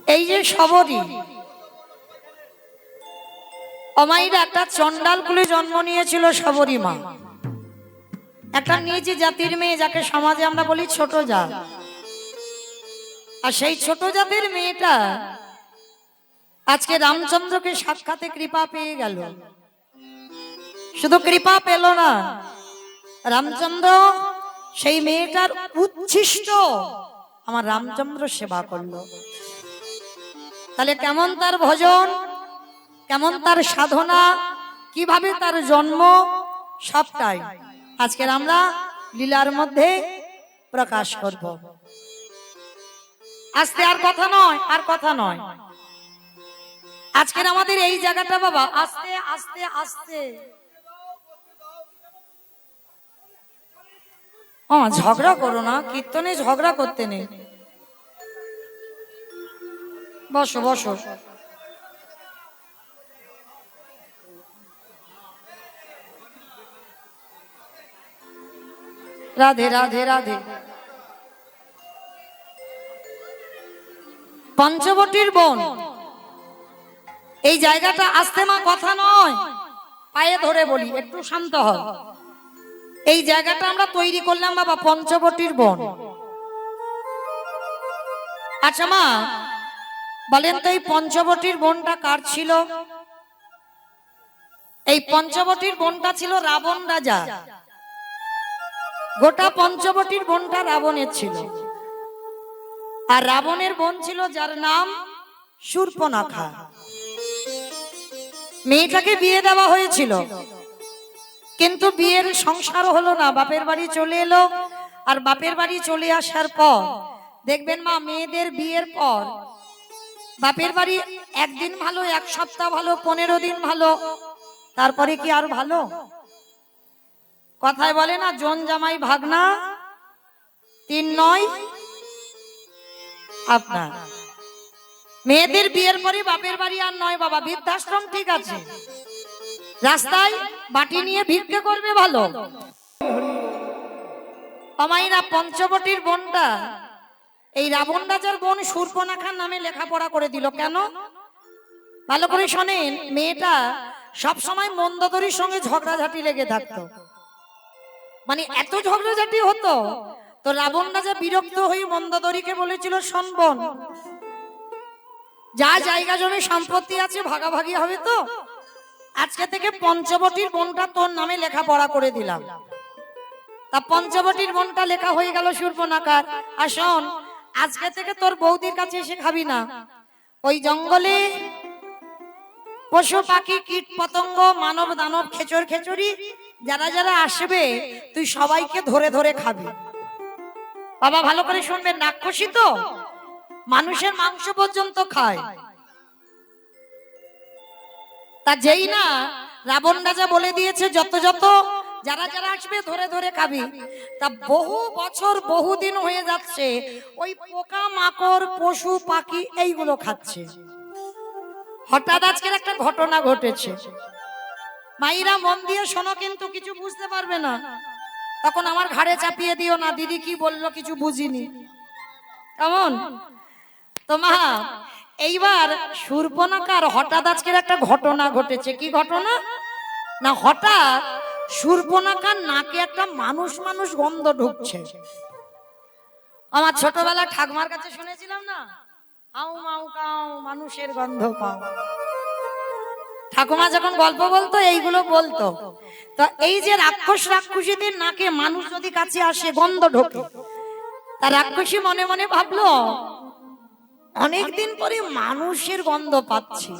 এই যে শবরী অমাইরা একটা চন্ডাল কুলে জন্ম নিয়েছিল শবরী মা, একটা নিজ জাতির মেয়ে, যাকে সমাজে আমরা বলি ছোট জাত। আর সেই ছোট জাতের মেয়েটা আজকে রামচন্দ্রকে সাক্ষাতে কৃপা পেয়ে গেল। শুধু কৃপা পেল না, রামচন্দ্র সেই মেয়েটার উচ্ছিষ্ট আমার রামচন্দ্র সেবা করলো। তাহলে কেমন তার ভজন, কেমন তার সাধনা, কিভাবে তার জন্ম, সবটাই আজকের আমরা লীলার মধ্যে প্রকাশ করব। আস্তে, আর কথা নয়, আর কথা নয়। আজকের আমাদের এই জায়গাটা বাবা, আস্তে আস্তে আস্তে। ঝগড়া করো না, কীর্তনে ঝগড়া করতে নেই। বসো বসো। রাধে রাধে রাধে। পঞ্চবটির বোন, এই জায়গাটা আস্তে মা, কথা নয়, পায়ে ধরে বলি, একটু শান্ত হও। এই জায়গাটা আমরা তৈরি করলাম বাবা, পঞ্চবটির বোন। আচ্ছা মা বলেন তো, এই পঞ্চবটির বোনটা কার ছিল? এই পঞ্চবটির বোনটা ছিল রাবণ রাজা। গোটা পঞ্চবটির বোনটা রাবণের ছিল। আর রাবণের বোন ছিল যার নাম শূর্পণখা। মেয়েটাকে বিয়ে দেওয়া হয়েছিল, কিন্তু বিয়ের সংসার হলো না, বাপের বাড়ি চলে এলো। আর বাপের বাড়ি চলে আসার পর দেখবেন মা, মেয়েদের বিয়ের পর বাপের বাড়ি একদিন ভালো, এক সপ্তাহ ভালো, 15 দিন ভালো, তারপরে কি আর ভালো? কথায় বলে না, জন জামাই ভাগনা 3 নয় আপনার। মেয়েদের বিয়ের পরে বাপের বাড়ি আর নয় বাবা, বৃদ্ধাশ্রম ঠিক আছে, রাস্তায় বাটি নিয়ে ভিক্ষে করবে ভালো। আমাইরা পঞ্চবটির বোনটা এই রাবণ রাজার বোন শূর্পণখার নামে লেখাপড়া করে দিল। কেন? ভালো করে শোনেন, মেয়েটা সব সময় মন্দোদরীর সঙ্গে ঝগড়াঝাটি লেগে থাকতো। মানে এত ঝগড়াঝাটি হতো, তো রাবণ রাজা বিরক্ত হয়ে মন্দোদরীকে বলেছিল, শোন বোন, যা জায়গা জমি সম্পত্তি আছে ভাগাভাগি হবে তো, আজকে থেকে পঞ্চবটির বোনটা তোর নামে লেখাপড়া করে দিলাম। তা পঞ্চবটির বোনটা লেখা হয়ে গেল শূর্পণখার। আর শোন, আজকে থেকে তোর বৌদির কাছে এসে খাবি না, ওই জঙ্গলে পশু পাখি কীট পতঙ্গ মানব দানব খেচর খেচুরি যারা যারা আসবে তুই সবাইকে ধরে ধরে খাবি। বাবা ভালো করে শুনবেন, রাক্ষসী তো মানুষের মাংস পর্যন্ত খায়। তা যেই না রাবণ রাজা বলে দিয়েছে যত যত যারা যারা আসবে ধরে ধরে খাবি, তা বহু বছর বহুদিন হয়ে যাচ্ছে ওই পোকা মাকড় পশু পাখি এইগুলো খাচ্ছে। হঠাৎ আজকের একটা ঘটনা ঘটেছে, মাইরা মন দিয়ে শোনো, কিন্তু কিছু বুঝতে পারবে না, তখন আমার ঘাড়ে চাপিয়ে দিও না, দিদি কি বললো কিছু বুঝিনি, কেমন? তো মা এইবার শূর্পণখার হঠাৎ আজকের একটা ঘটনা ঘটেছে। কি ঘটনা না, হঠাৎ শূর্পণখার নাকে একটা মানুষ মানুষ গন্ধ ঢুকছে। আমার ছোটবেলা ঠাকুমার কাছে শুনেছিলাম না, আউ মাউ কাউ মানুষের গন্ধ পাও। ঠাকুমা যখন গল্প বলতো এইগুলো বলতো। তো এই যে রাক্ষস রাক্ষসীদের নাকে মানুষ যদি কাছে আসে গন্ধ ঢোকে, তা রাক্ষসী মনে মনে ভাবলো, অনেকদিন পরে মানুষের গন্ধ পাচ্ছি।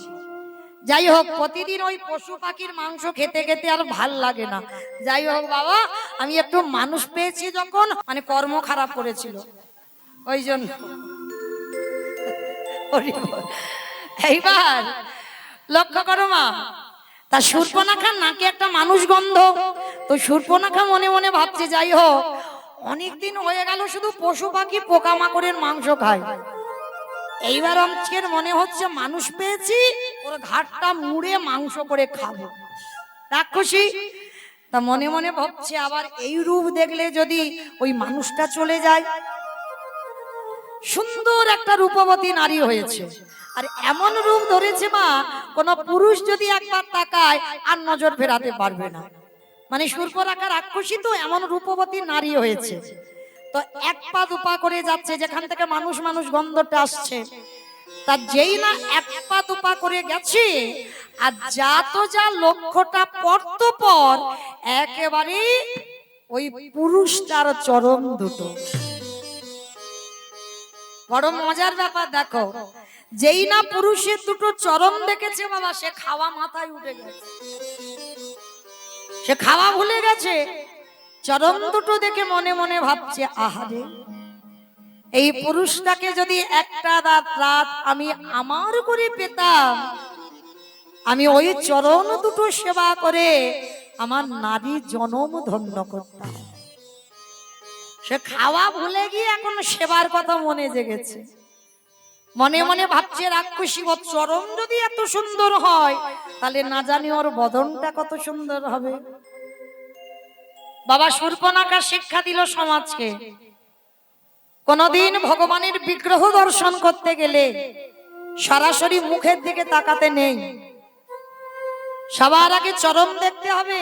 যাই হোক, প্রতিদিন ওই পশু পাখির মাংস খেতে খেতে আর ভাল লাগে না। যাই হোক বাবা, আমি একটু মানুষ পেয়েছি যখন, মানে কর্ম খারাপ করেছিল ওই জন্য। এইবার লক্ষ্য করো মা, তা শূর্পণখার নাকে একটা মানুষ গন্ধ। তো শূর্পণখা মনে মনে ভাবছে, যাই হোক অনেকদিন হয়ে গেল শুধু পশু পাখি পোকা মাকড়ের মাংস খায়, এইবার আজকের মনে হচ্ছে মানুষ পেয়েছি, ওর ঘাটটা মুড়ে মাংস করে খাবো। রাক্ষসী তা মনে মনে ভাবছে, আবার এই রূপ দেখলে যদি ওই মানুষটা চলে যায়। সুন্দর একটা রূপবতী নারী হয়েছে। আর এমন রূপ ধরেছে মা, কোন পুরুষ যদি একবার তাকায় আর নজর ফেরাতে পারবে না। মানে শূর্পণখা রাক্ষসী তো এমন রূপবতী নারী হয়েছে। তো এক পা দুপা করে যাচ্ছে, যেখান থেকে মানুষ মানুষ গন্ধটা আসছে, তা যেই না এক পা দুপা করে গেছে, আর যা তো যা লক্ষ্যটা পড়ত পর একেবারে ওই পুরুষটার চরম দুটো। বড় মজার ব্যাপার দেখো, যেই না পুরুষের দুটো চরম দেখেছে বাবা, সে খাওয়া মাথায় উঠে গেছে, সে খাওয়া ভুলে গেছে। চরম দুটো দেখে মনে মনে ভাবছে, আহারে, এই পুরুষটাকে যদি একটা রাত আমি আমার করে পেতাম, আমি ওই চরণ দুটো সেবা করে আমার নারী জনম ধন্য করতাম। সে খাওয়া ভুলে গিয়ে এখন সেবার কথা মনে জেগেছে। মনে মনে ভাবছে, রাক্ষসী ওর চরণ যদি এত সুন্দর হয়, তাহলে না জানি ওর বদনটা কত সুন্দর হবে। বাবা শূর্পণখা শিক্ষা দিল সমাজকে, কোনদিন ভগবানের বিগ্রহ দর্শন করতে গেলে সরাসরি মুখের দিকে তাকাতে নেই। সবার আগে চরণ দেখতে হবে,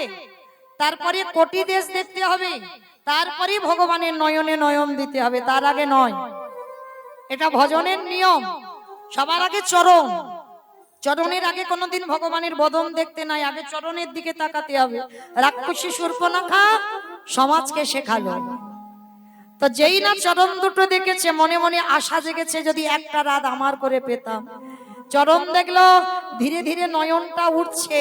তারপরে কোটি দেশ দেখতে হবে, তারপরে ভগবানের নয়নে নয়ন দিতে হবে, তার আগে নয়। এটা ভজনের নিয়ম। সবার আগে চরণ, চরণের আগে কোনোদিন ভগবানের বদন দেখতে নাই, আগে চরণের দিকে তাকাতে হবে। রাক্ষসী শূর্পণখা সমাজকে শেখালো। তো যেই না চরণ দুটো দেখেছে, মনে মনে আশা জেগেছে, যদি একটা রাত আমার করে পেতাম। চরণ দেখলো, ধীরে ধীরে নয়নটা উঠছে,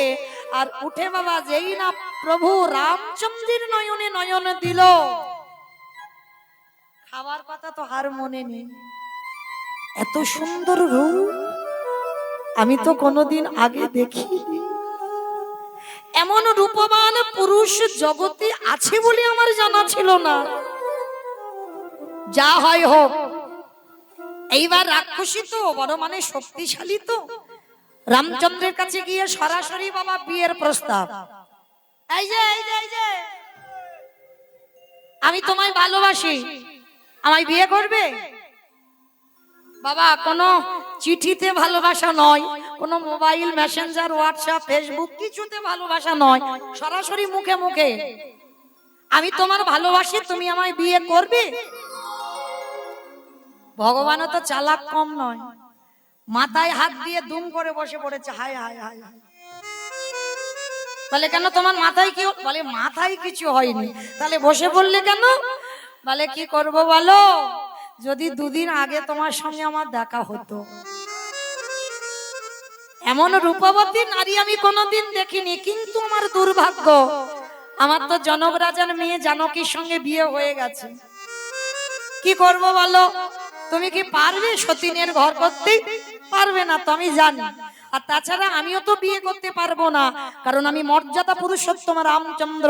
আর উঠে বাবা যেই না প্রভু রামচন্দ্রের নয়নে নয়ন দিল, খাবার কথা তো আর মনে নেই। এত সুন্দর রূপ আমি তো কোনোদিন আগে দেখিনি। এমন রূপবান পুরুষ জগতে আছে বলে আমার জানা ছিল না। যা হয় হোক, এইবার রাক্ষসী তো বড় মানে শক্তিশালী, তো রামচন্দ্রের কাছে গিয়ে সরাসরি বাবা বিয়ের প্রস্তাব। এই যে আমি তোমায় ভালোবাসি, আমায় বিয়ে করবে? বাবা কোনো চিঠিতে ভালোবাসা নয়, কোনো মোবাইল মেসেঞ্জার হোয়াটসঅ্যাপ ফেসবুক কিছুতে ভালোবাসা নয়, সরাসরি মুখে মুখে আমি তোমার ভালোবাসি, তুমি আমায় বিয়ে করবে? ভগবানও তো চালাক কম নয়, মাথায় হাত দিয়ে দুম করে বসে পড়েছে। হায় হায় হায়। বলে কেন তোমার মাথায় কি? বলে মাথায় কিছু হয়নি। তাহলে বসে পড়লে কেন? বলে কি করব বলো, যদি দুদিন আগে তোমার সঙ্গে আমার দেখা হতো। এমন রূপবতী নারী আমি কোনোদিন দেখিনি, কিন্তু আমার দুর্ভাগ্য, আমার তো জনক রাজার মেয়ে জানকীর সঙ্গে বিয়ে হয়ে গেছে। কি করব বলো? তুমি কি পারবে সতীনের ঘর করতে? পারবে না তো আমি জানি। আর তাছাড়া আমিও তো বিয়ে করতে পারবো না, কারণ আমি মর্যাদা পুরুষোত্তম রামচন্দ্র।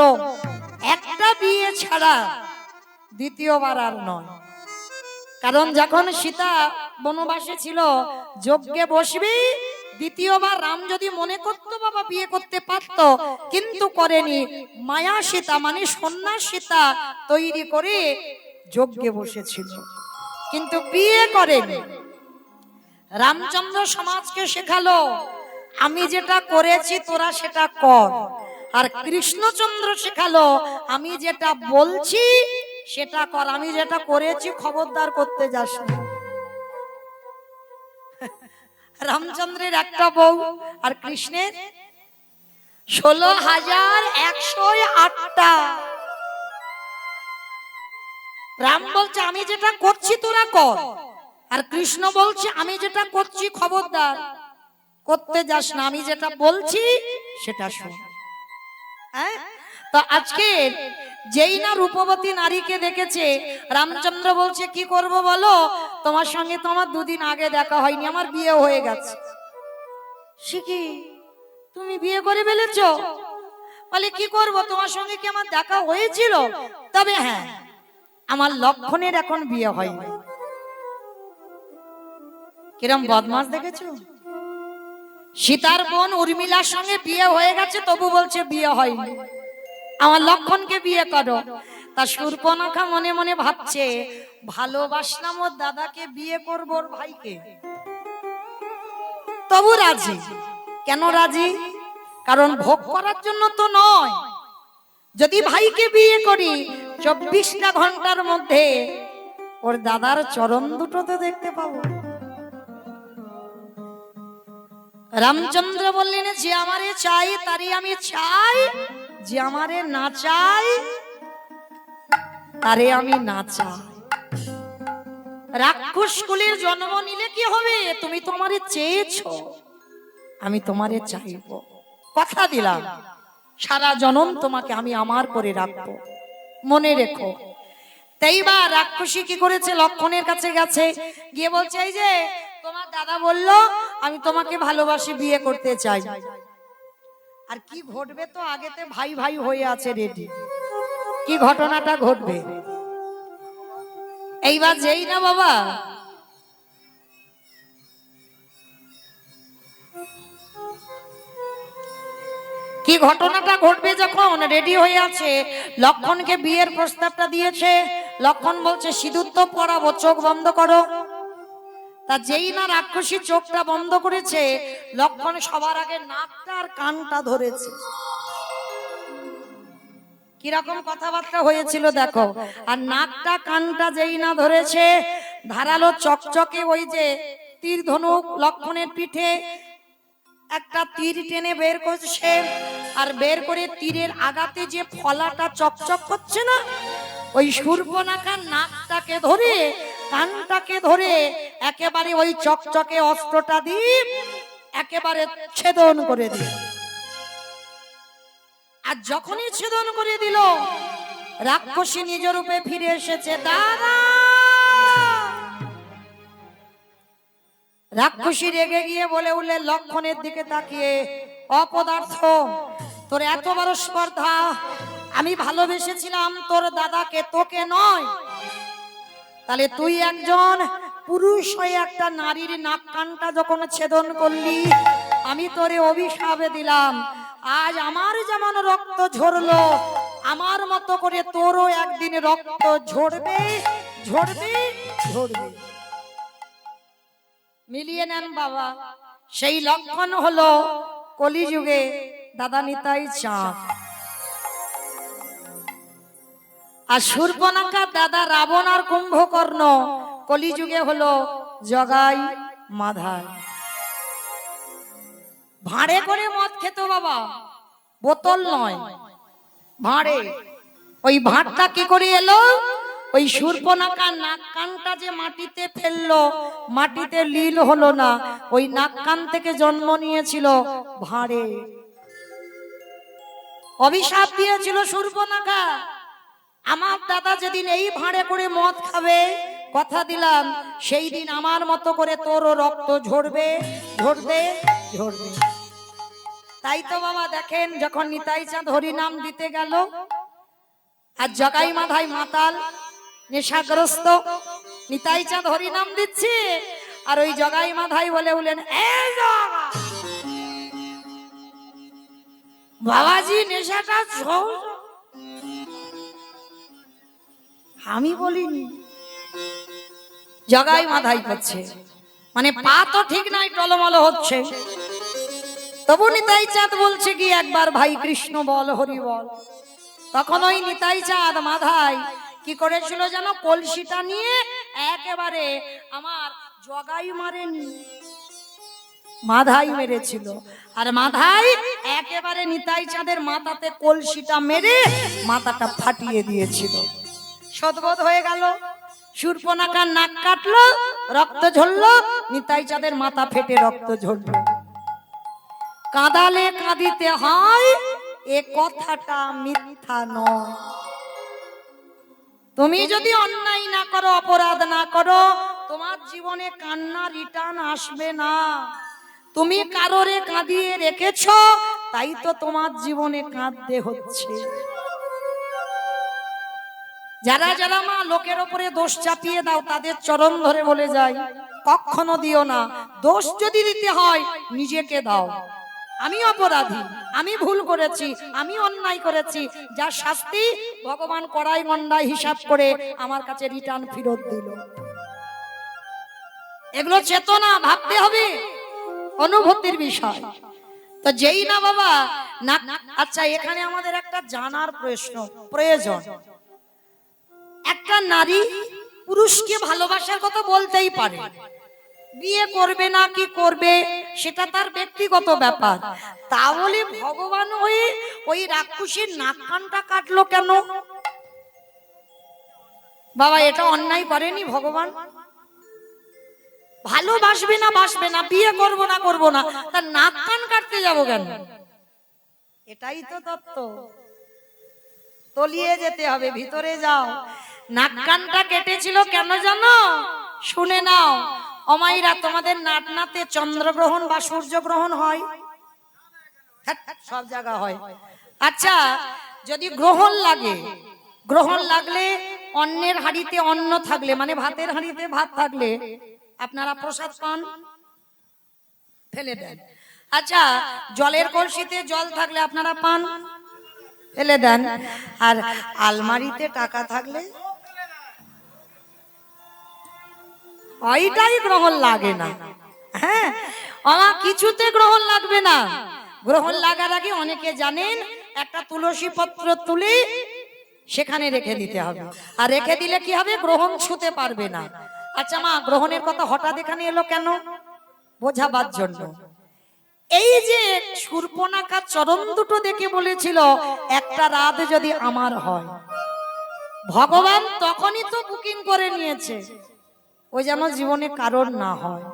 একটা বিয়ে ছাড়া দ্বিতীয়বার আর নয়। কারণ যখন সীতা বনবাসে ছিল, যজ্ঞে বসবি, দ্বিতীয়বার রাম যদি মনে করতো বাবা বিয়ে করতে পারত, কিন্তু করেনি। মায়া সীতা মানে সন্ন্যাস সীতা তৈরি করে যজ্ঞে বসেছিল, কিন্তু বিয়ে করেনি। রামচন্দ্র সমাজকে শেখালো, আমি যেটা করেছি তোরা সেটা কর। আর কৃষ্ণচন্দ্র শেখালো, আমি যেটা বলছি সেটা কর, আমি যেটা করেছি খবরদার করতে যাস না। রামচন্দ্রের একটা বউ আর কৃষ্ণের 16,108টা। রাম বলছে আমি যেটা করছি তোরা কর, আর কৃষ্ণ বলছে আমি যেটা করছি খবরদার করতে যাস না, আমি যেটা বলছি সেটা শোন। তো আজকে যেই না রূপবতী নারীকে দেখেছে, রামচন্দ্র বলছে কি করব বলো, তোমার সঙ্গে তো আমার দুদিন আগে দেখা হয়নি, আমার বিয়ে হয়ে গেছে। সে কি, তুমি বিয়ে করে ফেলেছো? বলে কি করব, তোমার সঙ্গে কি আমার দেখা হয়েছিল, তবে হ্যাঁ আমার লক্ষণের এখন বিয়ে হয়নি। কিরম বদমাস দেখেছো? সীতার বোন উর্মিলার সঙ্গে বিয়ে হয়ে গেছে, তবু বলছে বিয়ে হয়নি, আমার লক্ষণকে বিয়ে করো। তা শূর্পণখা মনে মনে ভাবছে, ভালোবাসলাম ওর দাদাকে, বিয়ে করবো ওর ভাইকে, তবু রাজি। কেন রাজি? কারণ ভোগ করার জন্য তো নয়। যদি ভাইকে বিয়ে করি 24টা ঘন্টার মধ্যে ওর দাদার চরণ দুটো তো দেখতে পাবো। রামচন্দ্র বললেন, যে আমারে চাই তারই আমি চাই, যে আমারে না চাই তারে আমি না চাই। রাক্ষস কুলের জন্ম নিলে কি হবে? তুমি তোমারে চেয়েছো, আমি তোমারে চাইবো, কথা দিলাম সারা জনম তোমাকে আমি আমার করে রাখবো, মনে রেখো। তাইবার রাক্ষসী কি করেছে? লক্ষণের কাছে গেছে, গিয়ে বলছে, এই যে তোমার দাদা বললো আমি তোমাকে ভালোবাসি, বিয়ে করতে চাই। আর কি ঘটবে তো আগেতে ভাই ভাই হয়ে আছে রেডি, কি ঘটনাটা ঘটবে। এইবার যেই না বাবা কি ঘটনাটা ঘটবে, যখন রেডি হয়ে আছে, লক্ষণকে বিয়ের প্রস্তাবটা দিয়েছে। লক্ষণ বলছে, সিঁদুর তো পরাবো, চোখ বন্ধ করো। তা যেই না রাক্ষসী চোখটা বন্ধ করেছে, লক্ষণ সবার আগে নাকটা আর কানটা ধরেছে। কিরকম কথাবার্তা হয়েছিল দেখো। আর নাকটা কানটা যেই না ধরেছে, ধারালো চকচকে ওই যে তীর ধনুক লক্ষণের পিঠে একটা তীর টেনে বের করছে। আর বের করে তীরের আগাতে যে ফলাটা চকচক করছে না, ওই শূর্পণখার নাকটাকে ধরে কানটাকে ধরে একেবারে ওই চকচকে অস্ত্রটা দিয়ে একেবারে ছেদন করে দিল। আর যখনই ছেদন করে দিল, রাক্ষসী নিজ রূপে ফিরে এসেছে। দাদা! রাক্ষসী রেগে গিয়ে বলে উঠলে লক্ষণের দিকে তাকিয়ে, অপদার্থ, তোর এত বড় স্পর্ধা! আমি ভালোবেসেছিলাম তোর দাদাকে, তোকে নয়। তাহলে তুই একজন পুরুষ হয়ে একটা নারীর নাক কানটা যখন ছেদন করলি, আমি তোরে অভিশাপে দিলাম, আজ আমার যেমন রক্ত ঝরলো, আমার মতো করে তোরও একদিন রক্ত ঝরবে, ঝরবে, ঝরবে। মিলিয়ে নেন বাবা। সেই লক্ষণ হলো কলিযুগে দাদা নিতাই চাঁদ। আর শূর্পণখার দাদা রাবণ আর কুম্ভকর্ণ কলিযুগে হলো জগাই মাধাই। ভাঁড়ে করে মদ খেত বাবা, বোতল নয়, ভাঁড়ে। ওই ভাঁড়টা কি করে এলো? ওই শূর্পণখার নাক কানটা যে মাটিতে ফেললো, মাটিতে লীল হলো না, ওই নাক কান থেকে জন্ম নিয়েছিল ভাঁড়ে। অভিশাপ দিয়েছিল শূর্পণখা, আমার দাদা যেদিন এই ভাঁড়ে করে মদ খাবে, কথা দিলাম সেই দিন আমার মতো করে তোরও রক্ত ঝরবে, ঝরবে, ঝরবে। তাই তো বাবা দেখেন, যখন নিতাই চাঁদ হরি নাম দিতে গেল, আর জগাই মাধাই মাতাল নেশাগ্রস্ত, নিতাই চাঁদ হরি নাম দিচ্ছে, আর ওই জগাই মাধাই বলে উঠলেন, বাবাজি নেশাটা আমি বলিনি। জগাই মাধাই করছে, মানে পা তো ঠিক নাই, টলমল হচ্ছে। তবু নিতাই চাঁদ বলছে কি, একবার ভাই কৃষ্ণ বল, হরি বল। তখন ওই নিতাই চাঁদ মাধাই কি করেছিল যেন, কলসিটা নিয়ে একেবারে আমার জগাই মারেনি, মাধাই মেরেছিল। আর মাধাই একেবারে নিতাই চাঁদের মাথাতে কলসিটা মেরে মাথাটা ফাটিয়ে দিয়েছিল। সদবোধ হয়ে গেল। শূর্পণখার নাক কাটলো, রক্ত ঝরলো, নিতাই চাঁদের মাথা ফেটে রক্ত ঝরলো। কাঁদালে কাঁদিতে হয়, এ কথাটা মিথ্যা নয়। তুমি যদি অন্যায় না করো, অপরাধ না করো, তোমার জীবনে কান্না রিটার্ন আসবে না। তুমি কারোরে কাঁদিয়ে রেখেছো, তাই তো তোমার জীবনে কাঁদতে হচ্ছে। যারা যারা মা লোকের উপরে দোষ চাপিয়ে দাও, তাদের চরণ ধরে বলে যায়, কখনো দিও না। দোষ যদি দিতে হয় নিজেকে দাও, আমি অপরাধী, আমি ভুল করেছি, আমি অন্যায় করেছি, যা শাস্তি ভগবান কড়াই গন্ডায় হিসাব করে আমার কাছে রিটার্ন ফেরত দিল। এগুলো চেতনা, ভাবতে হবে, অনুভূতির বিষয়। তো যেই না বাবা না, আচ্ছা এখানে আমাদের একটা জানার প্রয়োজন, একটা নারী পুরুষকে ভালোবাসার কথা বলতেই পারে, বিয়ে করবে না কি করবে সেটা তার ব্যক্তিগত ব্যাপার। তাহলে ভগবান হয়ে ওই রাক্ষসীর নাক কানটা কাটলো কেন? বাবা এটা অন্যায় করেনি ভগবান? ভালোবাসবে না বাসবে না, বিয়ে করবো না করবো না, তার নাক কান কাটতে যাবো কেন? এটাই তো তত্ত্ব। তলিয়ে যেতে হবে, ভিতরে যাও। নাক কানটা কেটেছিল কেন জানো? শুনে নাও অমাইরা, তোমাদের নাটনাতে চন্দ্রগ্রহণ বা সূর্যগ্রহণ হয়? সব জায়গা হয়। আচ্ছা যদি গ্রহণ লাগে, গ্রহণ লাগলে অন্যের হাঁড়িতে অন্ন থাকলে, মানে ভাতের হাঁড়িতে ভাত থাকলে আপনারা প্রসাদ পান, ফেলে দেন। আচ্ছা জলের কলসিতে জল থাকলে আপনারা পান, ফেলে দেন। আর আলমারিতে টাকা থাকলে ওইটাই গ্রহণ লাগে না। হ্যাঁ, আমার কিছুতে গ্রহণ লাগবে না। গ্রহণ লাগার আগে অনেকে জানেন একটা তুলসী পত্র তুলে সেখানে রেখে দিতে হবে, আর রেখে দিলে কি হবে? গ্রহণ ছুঁতে পারবে না। আচ্ছা মা, গ্রহণের কথা হঠাৎ এখানে এলো কেন? বোঝাবার জন্য। এই যে শূর্পণখার চরণ দুটো দেখে বলেছিল একটা রাত যদি আমার হয়, ভগবান তখনই তো বুকিং করে নিয়েছে ওই যেন জীবনে কারণ না হয়,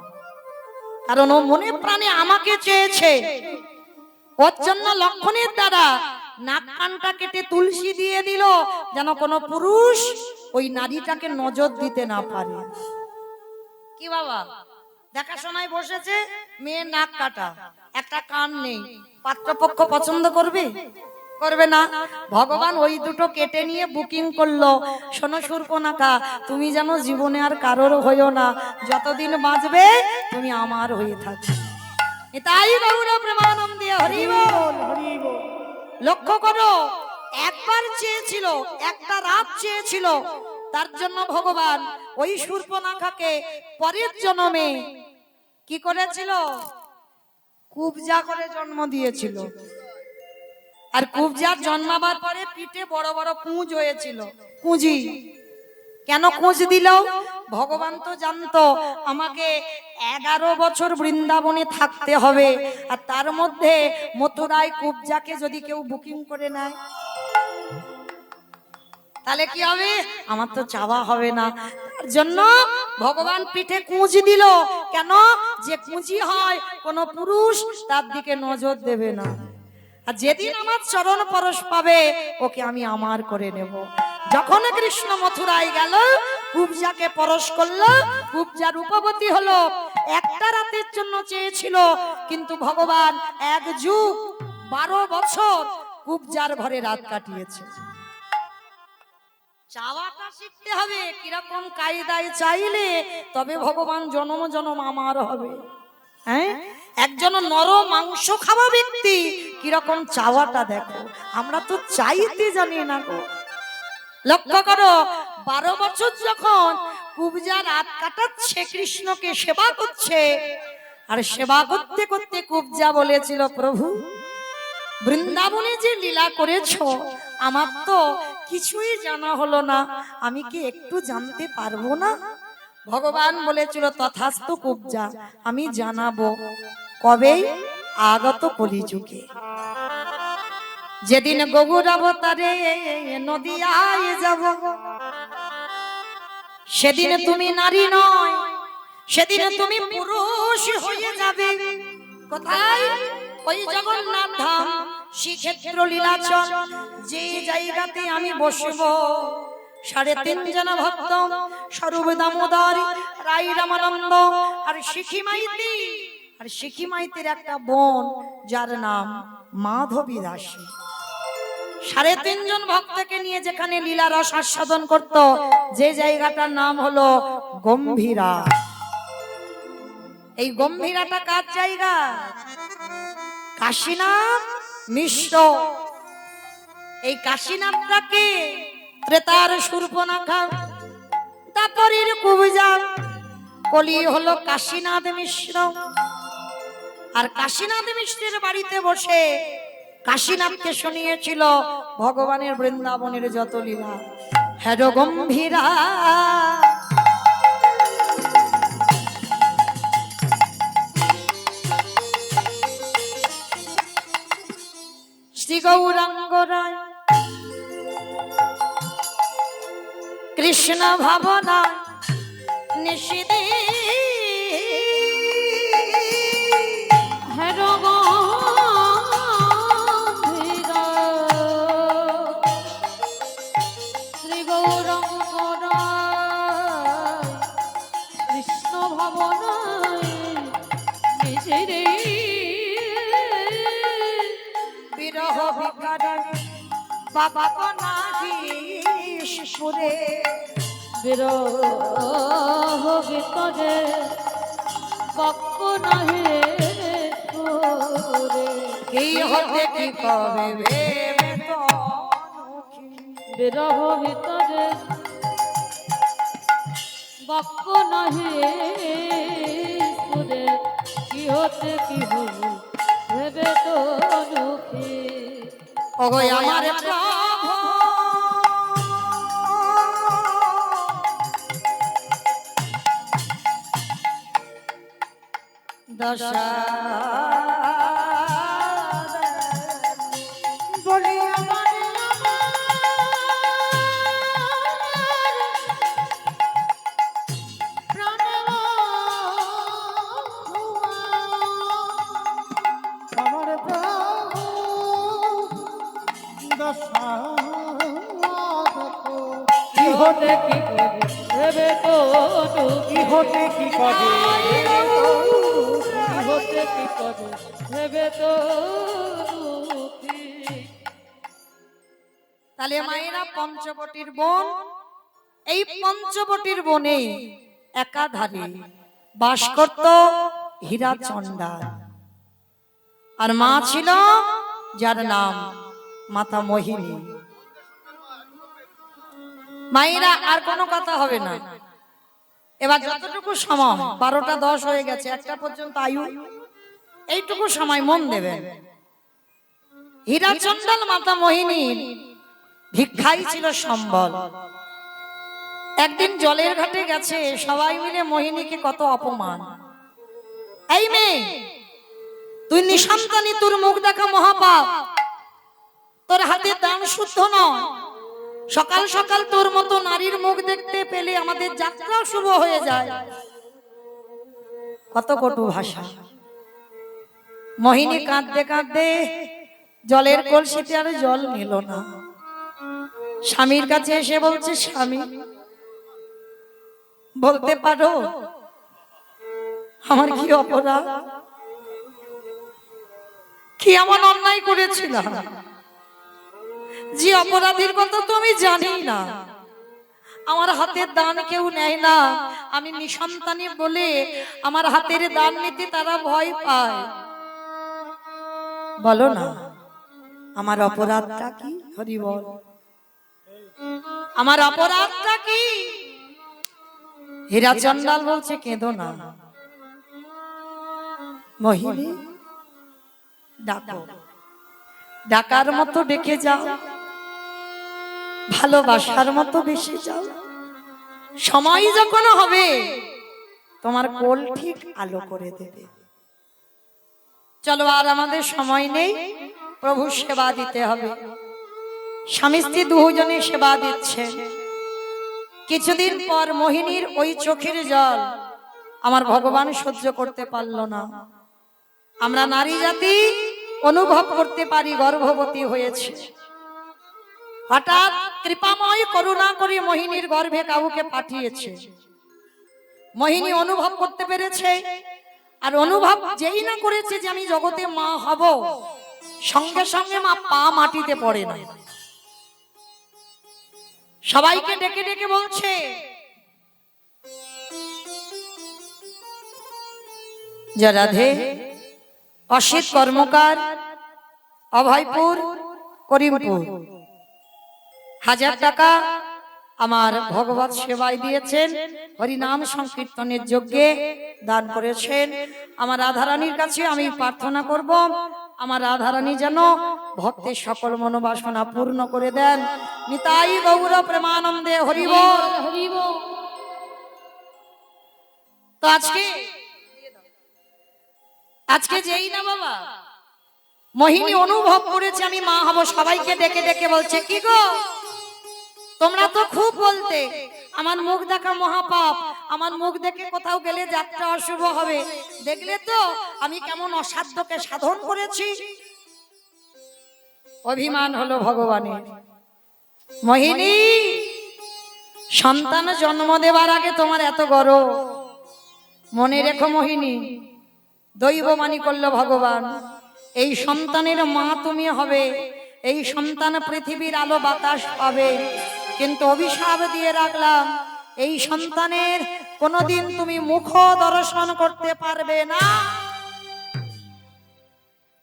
কারণ ও মনে প্রাণে আমাকে চেয়েছে। ওর জন্য লক্ষণের দ্বারা নাক কানটা কেটে তুলসী দিয়ে দিল, যেন কোনো পুরুষ ওই নারীটাকে নজর দিতে না পারে। কি বাবা, দেখাশোনায় বসেছে, মেয়ের নাক কাটা, একটা কান নেই, পাত্রপক্ষ পছন্দ করবে? করবে না। ভগবান ওই দুটো কেটে নিয়ে বুকিং করলো, শোনো শূর্পণখা, তুমি যেন জীবনে আর কারোর হইও না, যতদিন বাঁচবে তুমি আমার হয়ে থাকবে। এটাই গৌর প্রেমানন্দে হরি বল, হরি বল। লক্ষ্য করো, একবার চেয়েছিল, একটা রাত চেয়েছিল, তার জন্য ভগবান ওই শূর্পণখাকে পরের জন্মে কি করেছিল? কুবজা করে জন্ম দিয়েছিল। আর কুবজার জন্মাবার পরে পিঠে বড় বড় কুঁজ হয়েছিল, কুঁজি। কেন কুঁজ দিল? ভগবান তো জানতো আমাকে 11 বছর বৃন্দাবনে থাকতে হবে, আর তার মধ্যে মথুরায় কুবজাকে যদি কেউ বুকিং করে নেয় তাহলে কি হবে? আমার তো চাওয়া হবে না। তার জন্য ভগবান পিঠে কুঁজ দিল। কেন? যে কুঁজি হয় কোন পুরুষ তার দিকে নজর দেবে না, আর যেদিন আমার চরণ পরশ পাবে ওকে আমি আমার করে নেব। যখন কৃষ্ণ মথুরায় গেল, কুবজাকে পরশ করলো, কুবজা রূপবতী হলো। একটা রাতের জন্য চেয়েছিল, কিন্তু ভগবান 1 যুগ 12 বছর কুবজার ঘরে রাত কাটিয়েছে। চাওয়াটা শিখতে হবে, কিরকম কায়দায় চাইলে তবে ভগবান জনম জনম আমার হবে। হ্যাঁ, একজন নর মাংস খাওয়া ব্যক্তি কিরকম চাওয়াটা দেখো, আমরা তো চাইতে জানি না গো। লক্ষ্য করো, 12 বছর যখন কুবজা রাত কাটাচ্ছে, কৃষ্ণকে সেবা করছে, আর সেবা করতে করতে কুবজা বলেছিল, প্রভু বৃন্দাবনে যে লীলা করেছো আমার তো কিছুই জানা হলো না, আমি কি একটু জানতে পারবো না? ভগবান বলেছিল, তথাস্তু কুবজা, আমি জানাবো। কবে? আগত কলিযুগে, যেদিন গৌর অবতারে নদিয়ায় যাব, সেদিন তুমি নারী নয়, সেদিন তুমি পুরুষ হয়ে যাবে। কোথায়? ওই জগন্নাথ ধাম, শ্রীক্ষেত্র লীলাচল, যে জায়গাতে আমি বসবো। 3.5 জন ভক্ত, স্বরূপ দামোদর, রাই রামানন্দ আর শিখি মাইতি, আর শিখি মাইতির একটা বোন যার নাম মাধবী দাসী। 3.5 জন ভক্তকে নিয়ে যেখানে লীলা রস আস্বাদন করত, যে জায়গাটার নাম হলো গম্ভীরা। এই গম্ভীরাটা কার জায়গা? কাশীনাথ মিশ্র। এই কাশীনাথটাকে ত্রেতার শূর্পণখা, তারপরের কুবজা, কলি হলো কাশীনাথ মিশ্র। আর কাশীনাথ মিশ্রের বাড়িতে বসে কাশীনাথকে শুনিয়েছিল ভগবানের বৃন্দাবনের যত লীলা। হ্যাঁ গম্ভীরা শ্রী গৌরাঙ্গ রায় কৃষ্ণ ভাবনা নিষিদে শ্রী গৌরাঙ্গ রায় কৃষ্ণ ভাবনায় নিষিদে বিরহ বিকারে বাবা নাহিসপুরে, বিরহ বিকারে বাক্য নাহি পুরে। কি হতে কি কবে ভেবে তো বিরহ ভিতরে বাক্য নাহি পুরে। কি হতে কি হবে ভেবে তো দুঃখী। ওগো আমার প্রভু দশা বলি আমার কি হতে কি করে ভেবে তো কি হতে কি করে কি হতে কি করে ভেবে তো। তাহলে মায়েরা পঞ্চবটির বন, এই পঞ্চবটির বনে একাধারে বাস করত হীরাচন্ডাল। আর মা ছিল যার নাম মাতা মোহিনী। মায়েরা আর কোনো কথা হবে না, এবার যতটুকু সময় 12টা 10 হয়ে গেছে, 1টা পর্যন্ত আয়ু, এইটুকু সময় মন দেবে। হীরাচন্ডাল মাতা মোহিনীর ভিক্ষাই ছিল সম্বল। একদিন জলের ঘাটে গেছে, সবাই মিলে মোহিনীকে কত অপমান। এই মেয়ে, তুই নিঃসন্তানী, তোর মুখ দেখা মহাপাপ, তোর হাতে দান শুদ্ধ নয়, সকাল সকাল তোর মতো নারীর মুখ দেখতে পেলে আমাদের যাত্রা শুভ হয়ে যায়। কত কটু ভাষা। মোহিনী কাঁদতে কাঁদতে জলের কলসিতে আর জল নিল না। স্বামীর কাছে এসে বলছে, স্বামী বলতে পারো আমার কি অপরাধ, কি এমন অন্যায় করেছিলাম যে অপরাধীর কথা তো আমি জানি না। আমার হাতের দান কেউ নেয় না, আমি নিঃসন্তানী বলে আমার হাতের দান নিতে তারা ভয় পায়। বলো না আমার অপরাধটা কি? হরি বল, আমার অপরাধটা কি? হীরাচন্ডাল বলছে, কেঁদো না মোহিনী, ডাকো, ডাকার মতো ডেকে যাও, ভালোবাসার মতো বেশি যাও। সময় যখন হবে তোমার কোল ঠিক আলো করে দেবে। চলো, আর আমাদের সময় নেই, প্রভু সেবা দিতে হবে। স্বামী স্ত্রী দুজনে সেবা দিচ্ছে। কিছুদিন পর মোহিনীর ওই চোখের জল আমার ভগবান সহ্য করতে পারল না। আমরা নারী জাতি অনুভব করতে পারি গর্ভবতী হয়েছে। হঠাৎ কৃপাময় করুণা করে মোহিনীর গর্ভে কাউকে পাঠিয়েছে। মোহিনী অনুভব করতে পেরেছে, আর অনুভব যেই না করেছে যে আমি জগতে মা হব, সঙ্গে সঙ্গে মা পা মাটিতে পড়ে না। সবাইকে ডেকে ডেকে বলছে, যে রাধে অসিত কর্মকার, অভয়পুর, করিমপুর 1000 টাকা আমার ভগবত সেবায় দিয়েছেন, হরিনাম সংকীর্তনের যজ্ঞে দান করেছেন। আমার রাধারানীর কাছে আমি প্রার্থনা করব, আমার রাধারানী যেন ভক্তের সকল মনোবাসনা পূর্ণ করে দেন। নিতাই গৌর প্রেমানন্দে হরি বল। তো আজকে যেই না বাবা মোহিনী অনুভব করেছে আমি মা হব, সবাইকে ডেকে ডেকে বলছে, কি গো তোমরা তো খুব বলতে আমার মুখ দেখা মহাপাপ, আমার মুখ দেখে কোথাও গেলে যাত্রা অশুভ হবে, দেখলে তো আমি কেমন অসাধ্যকে সাধন করেছি। অভিমান হলো ভগবানের। মোহিনী, সন্তান জন্ম দেবার আগে তোমার এত গর্ব, মনে রেখো মোহিনী, দৈববাণী করলো ভগবান, এই সন্তানের মা তুমি হবে, এই সন্তান পৃথিবীর আলো বাতাস পাবে, কিন্তু অভিশাপ দিয়ে রাখলাম এই সন্তানের কোনোদিন তুমি মুখ দর্শন করতে পারবে না।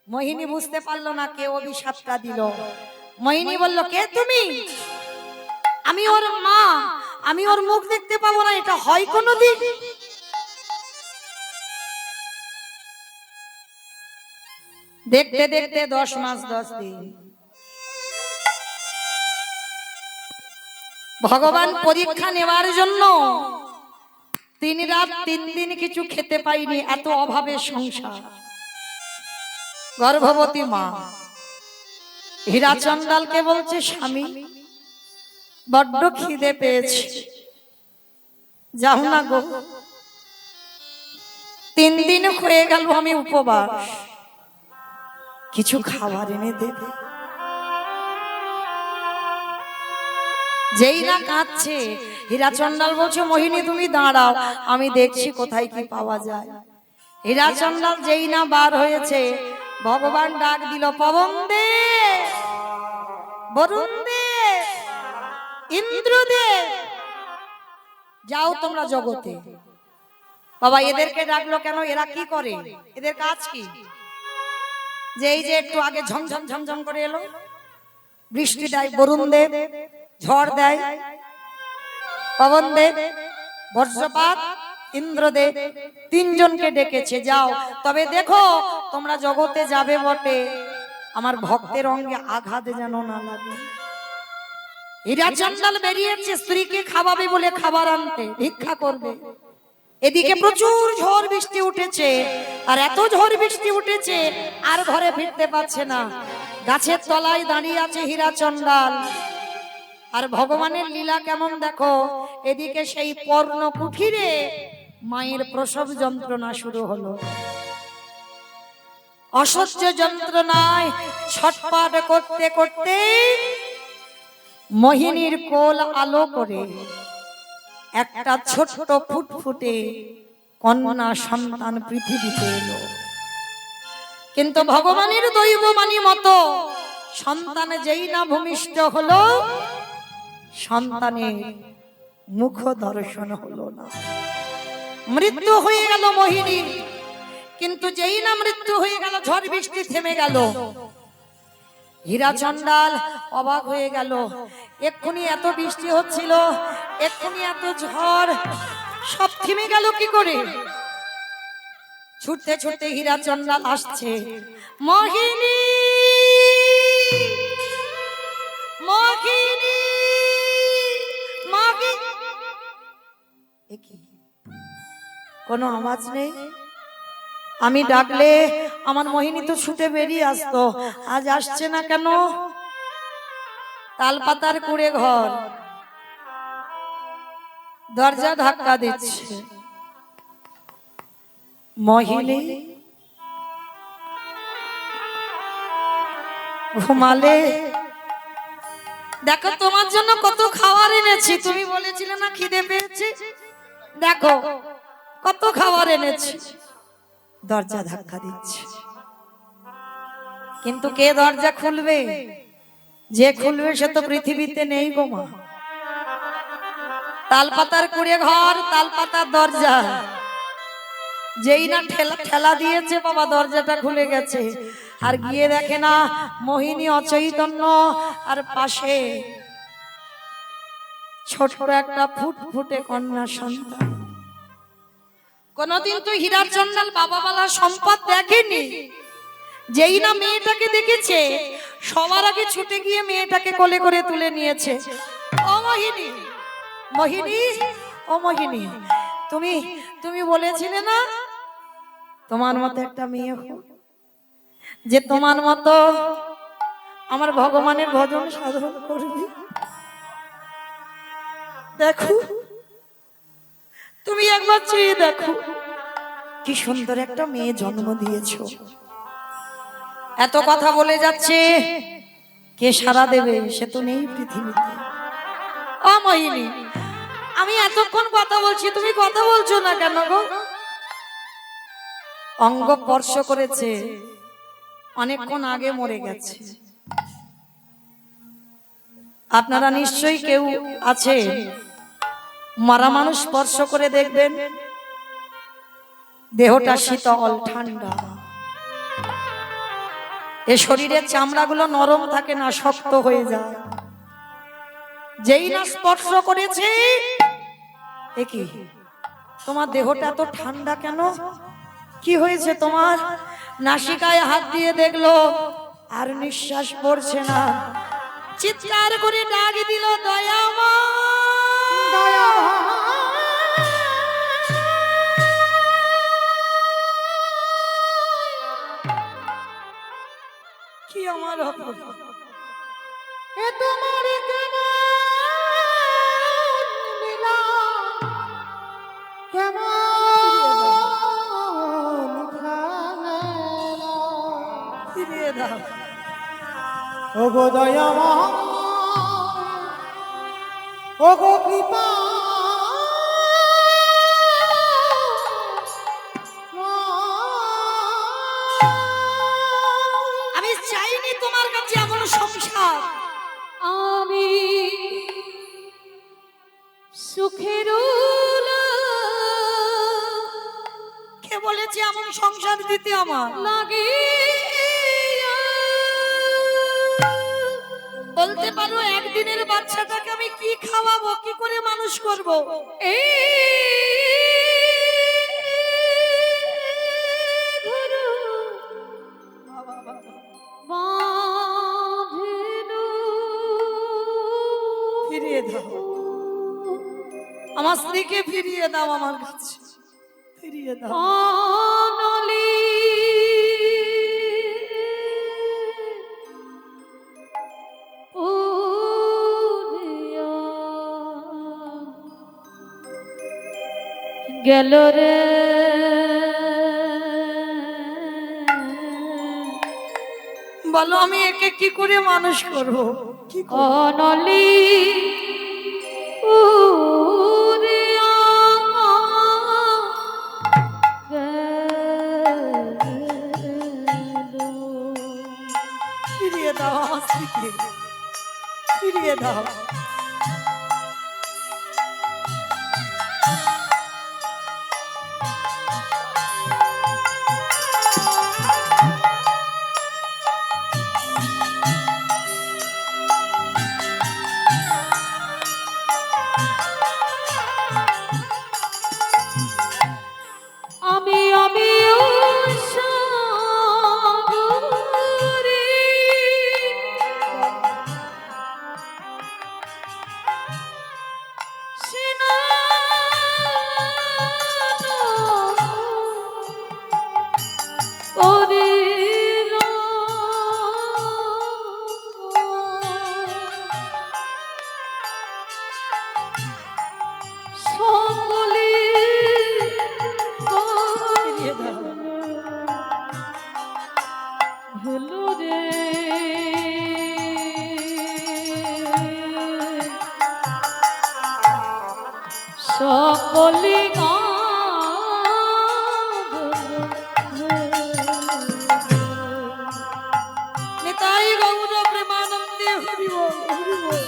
মোহিনী বুঝতে পারলো না কে অভিশাপটা দিল। মোহিনী বলল, কে তুমি? আমি ওর মা, আমি ওর মুখ দেখতে পাবো না, এটা হয় কোনোদিন? দেখতে দেখতে 10 মাস 10 দিন ভগবান পরীক্ষা নেওয়ার জন্য 3 রাত 3 দিন কিছু খেতে পাইনি, এত অভাবের সংসার। গর্ভবতী মা হীরা চন্ডালকে বলছে, স্বামী বড্ড খিদে পেয়েছে, যাও না গো, 3 দিন হয়ে গেল আমি উপবাস, কিছু খাবার এনে দেবে। যেই না কাঁদছে, হীরা চন্ডাল বলছে, মোহিনী তুমি দাঁড়াও, আমি দেখছি কোথায় কি পাওয়া যায়। হীরা চন্ডাল যেই না বার হয়েছে, ভগবান ডাক দিল, পবন দে, বরুণ দে, ইন্দ্র দে, যাও তোমরা জগতে। বাবা এদেরকে ডাকলো কেন? এরা কি করে? এদের কাজ কি? যে এই যে একটু আগে ঝমঝম ঝমঝম করে এলো, বৃষ্টি দেয় বরুণ দেব, ঝড় দেয় পবন দেব, বজ্রপাত ইন্দ্রদেব, 3 জনকে ডেকেছে, যাও, তবে দেখো তোমরা জগতে যাবে বটে, আমার ভক্তের অঙ্গে আঘাত যেন না লাগে। হীরা চন্ডাল বেরিয়েছে স্ত্রীকে খাওয়াবে বলে খাবার আনতে, ভিক্ষা করবে। এদিকে প্রচুর ঝড় বৃষ্টি উঠেছে, আর এত ঝড় বৃষ্টি উঠেছে আর ঘরে ফিরতে পারছে না। গাছের তলায় দাঁড়িয়ে আছে হীরা চন্ডাল। আর ভগবানের লীলা কেমন দেখো, এদিকে সেই পর্ণ কুঠিরে মায়ের প্রসব যন্ত্রণা শুরু হলো। অসহ্য যন্ত্রণায় ছটফট করতে করতে মোহিনীর কোল আলো করে একটা ছোট্ট ফুটফুটে কন্যা সন্তান পৃথিবীতে এলো। কিন্তু ভগবানের দৈববাণী মতো সন্তান যেই না ভূমিষ্ঠ হলো, সন্তানের মুখ দর্শন হলো না, মৃত্যু হয়ে গেল মোহিনীর। কিন্তু যেই না মৃত্যু হয়ে গেল, ঝড় বৃষ্টি থেমে গেল। হীরা চন্ডাল অবাক হয়ে গেল, এক্ষুনি এত বৃষ্টি হচ্ছিল, এক্ষুনি এত ঝড়, সব থেমে গেল কি করে? ছুটতে ছুটতে হীরা চন্ডাল আসছে, মোহিনী, মোহিনী, মোহিনী, কোনো আওয়াজ নেই। আমি ডাকলে আমার মোহিনী তো ছুটে বেরিয়ে আসতো, আজ আসছে না কেন? তালপাতার কুড়ে ঘর, দরজা ধাক্কা দিচ্ছে। মোহিনী ঘুমালে? দেখো তোমার জন্য কত খাবার এনেছি, তুমি বলেছিলে না খিদে পেয়েছি, দেখো কত খাবার এনেছি। দরজা ধাক্কা দিচ্ছে, কিন্তু কে দরজা খুলবে? যে খুলবে সে তো পৃথিবীতে নেই গো মা। তালপাতার কুড়ে ঘর, তালপাতার দরজা, যেই না ঠেলা ঠেলা দিয়েছে বাবা দরজাটা খুলে গেছে, আর গিয়ে দেখে না মোহিনী অচৈতন্য, আর পাশে ছোট একটা ফুটফুটে কন্যা সন্তান। কোনদিন তুই হীরার জন্নাল বাবাওয়ালা সম্পদ দেখেনি? যেই না মেয়েটাকে দেখেছে সবার আগে ছুটে গিয়ে মেয়েটাকে কোলে করে তুলে নিয়েছে। ও মোহিনী, মোহিনী, ও মোহিনী, তুমি তুমি বলেছিলে না তোমার মতো একটা মেয়ে হোক, যে তোমার মতো আমার ভগবানের ভজন সাধন করবে। দেখো, তুমি একবার চেয়ে দেখো কি সুন্দর একটা মেয়ে জন্ম দিয়েছো। এত কথা বলে যাচ্ছে, কে সারা দেবে? সে তো নেই পৃথিবীতে। ও মোহিনী, আমি এতক্ষণ কথা বলছি, তুমি কথা বলছো না কেন গো? অঙ্গ স্পর্শ করেছে, অনেকক্ষণ আগে মরে গেছে। আপনারা নিশ্চয়ই কেউ আছে মরা মানুষ স্পর্শ করে দেখবেন, দেহটা শীতল ঠান্ডা, এ শরীরের চামড়াগুলো নরম থাকে না, শক্ত হয়ে যায়। যেই না স্পর্শ করেছে, এ কি তোমার দেহটা তো ঠান্ডা কেন? কি হয়েছে তোমার? নাসিকায় হাত দিয়ে দেখলো আর নিঃশ্বাস পড়ছে না, চিৎকার করে ডাক দিল, দয়াময়, কি আমার অপরাধ? এ তোমার কেন লীলা, কেমন ফিরিয়ে দাও। ও গো দয়াময়, ও গো কৃপা, আমি চাইনি তোমার কাছে এমন সংসার, আমি সুখের কে বলেছে এমন সংসার দিতে আমার লাগে? বলতে পারো একদিনের বাচ্চাটাকে আমি কি খাওয়াবো, কি করে মানুষ করব? ফিরিয়ে দাও আমার স্ত্রীকে, ফিরিয়ে দাও আমার কাছে, ফিরিয়ে দাও। গেল রে বলো, আমি একে কি করে মানুষ করব? কি অনলি ফিরিয়ে দাও আমার স্ত্রীকে, ফিরিয়ে দাও। সকলে নিতাই গৌর প্রেমানন্দে হরি বল, হরি বল।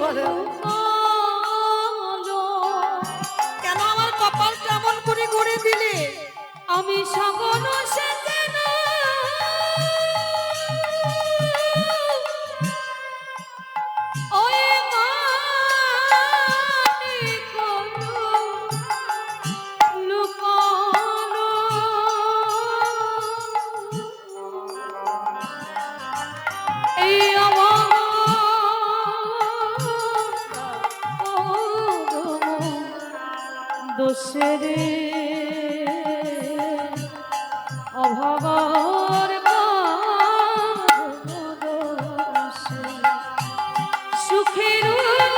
করে কেন আমার কপালটা এমন করে গড়ে দিলে আমি সগন সেজে না ওই মাটি কোনো লুকানো এই আমার দোষের অভাবর দোষে সুখের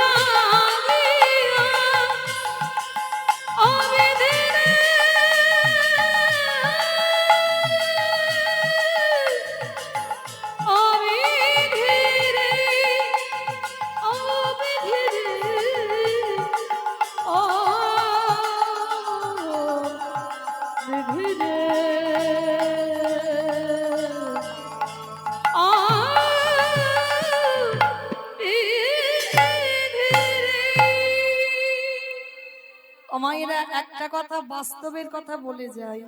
লাগিয়া আমি ধীরে আমি ধীরে আমি ধীরে ও মায়েরা একটা কথা বাস্তবের কথা বলে যায়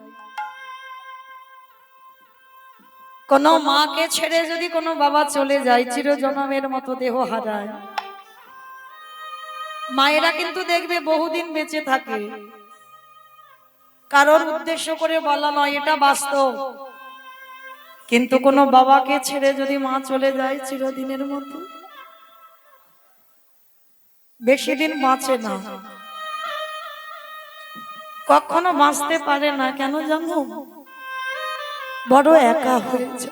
কোন মাকে ছেড়ে যদি কোনো বাবা চলে যায় চিরজনমের মতো দেহ হারায় মায়েরা কিন্তু দেখবে বহুদিন বেঁচে থাকে কারোর উদ্দেশ্য করে বলা নয় এটা বাস্তব কিন্তু কোনো বাবাকে ছেড়ে যদি মা চলে যায় চিরদিনের মতো বেশি দিন বাঁচে না কখনো বাঁচতে পারে না কেন জানো বড় একা হয়েছে